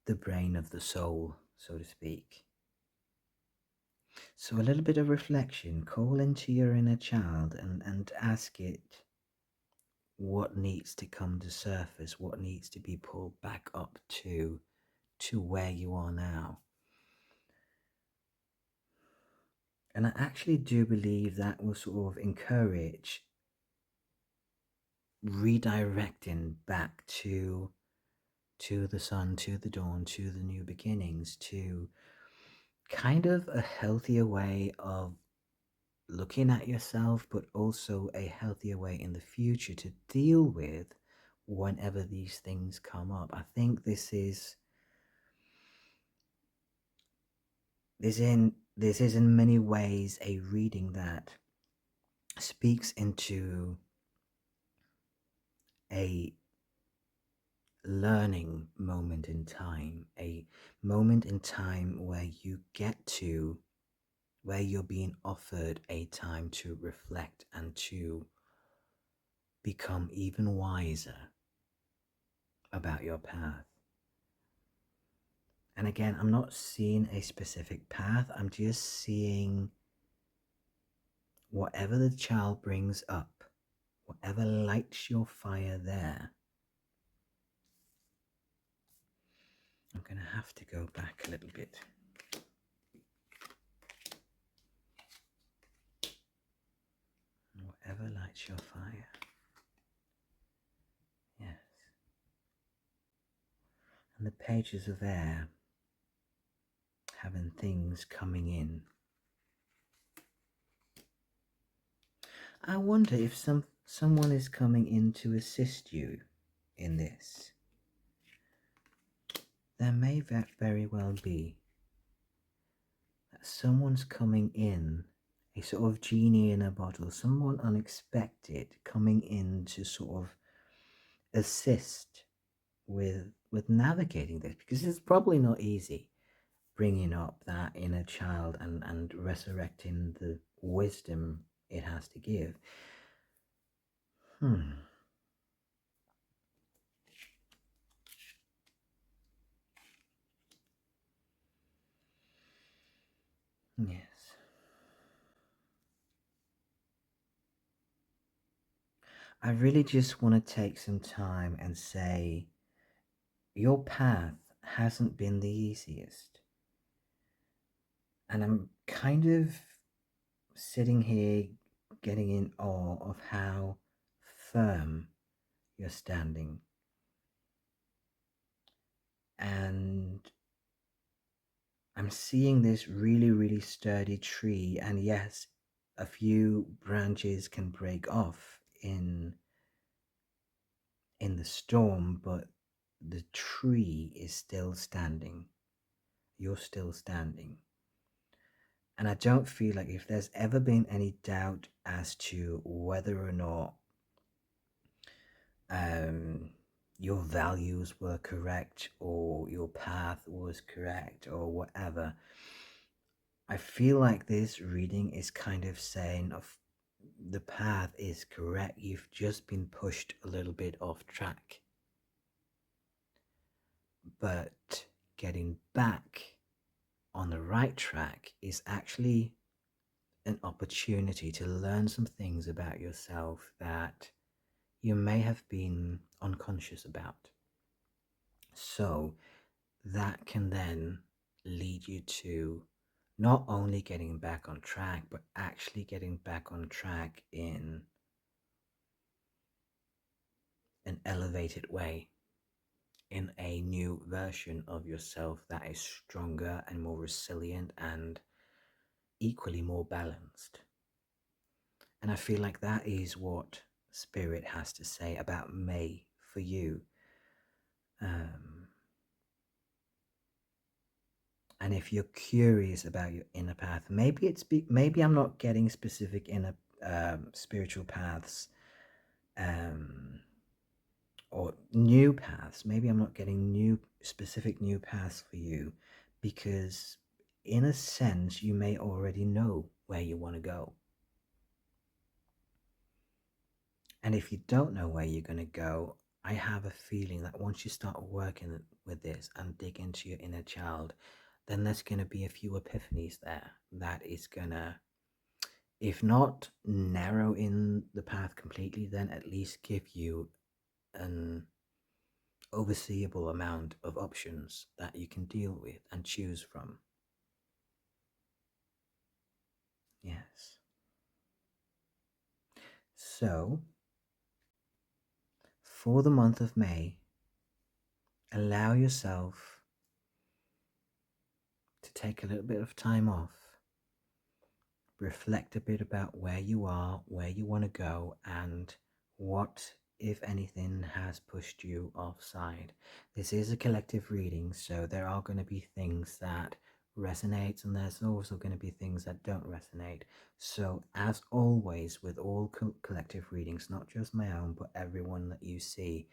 Speaker 1: the brain of the soul, so to speak. So a little bit of reflection, call into your inner child and ask it what needs to come to surface, what needs to be pulled back up to where you are now. And I actually do believe that will sort of encourage redirecting back to the sun, to the dawn, to the new beginnings, to kind of a healthier way of looking at yourself, but also a healthier way in the future to deal with whenever these things come up. I think this is in many ways a reading that speaks into a learning moment in time, a moment in time where you're being offered a time to reflect and to become even wiser about your path. And again, I'm not seeing a specific path, I'm just seeing whatever the child brings up, whatever lights your fire there. I'm going to have to go back a little bit. Whatever lights your fire. Yes. And the pages of air having things coming in. I wonder if someone is coming in to assist you in this. There may very well be that someone's coming in, a sort of genie in a bottle, someone unexpected coming in to sort of assist with navigating this, because it's probably not easy bringing up that inner child and resurrecting the wisdom it has to give. Yes. I really just want to take some time and say your path hasn't been the easiest. And I'm kind of sitting here getting in awe of how firm you're standing. And I'm seeing this really, really sturdy tree. And yes, a few branches can break off in the storm, but the tree is still standing. You're still standing. And I don't feel like if there's ever been any doubt as to whether or not your values were correct or your path was correct or whatever, I feel like this reading is kind of saying of the path is correct. You've just been pushed a little bit off track. But getting back on the right track is actually an opportunity to learn some things about yourself that you may have been unconscious about. So that can then lead you to not only getting back on track, but actually getting back on track in an elevated way, in a new version of yourself that is stronger and more resilient and equally more balanced. And I feel like that is what Spirit has to say about May for you. And if you're curious about your inner path, maybe I'm not getting specific inner spiritual paths or new paths. Maybe I'm not getting specific new paths for you because, in a sense, you may already know where you want to go. And if you don't know where you're going to go, I have a feeling that once you start working with this and dig into your inner child, then there's going to be a few epiphanies there that is going to, if not narrow in the path completely, then at least give you an overseeable amount of options that you can deal with and choose from. Yes. So, for the month of May, allow yourself to take a little bit of time off, reflect a bit about where you are, where you want to go, and what, if anything, has pushed you offside. This is a collective reading, so there are going to be things that resonate, and there's also going to be things that don't resonate. So, as always, with all collective readings, not just my own, but everyone that you see,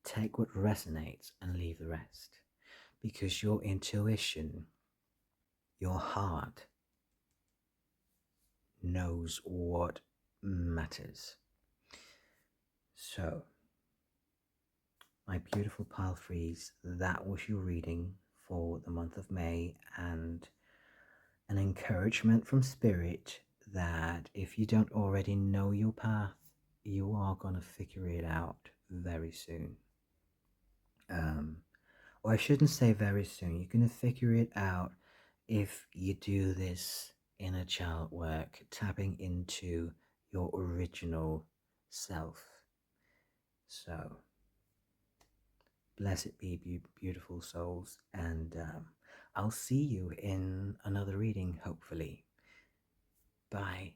Speaker 1: take what resonates and leave the rest. Because your intuition, your heart, knows what matters. So, my beautiful Palfreys, that was your reading for the month of May, and an encouragement from Spirit that if you don't already know your path, you are going to figure it out very soon. Or I shouldn't say very soon, you're going to figure it out if you do this inner child work, tapping into your original self. So, blessed be beautiful souls, and I'll see you in another reading, hopefully. Bye.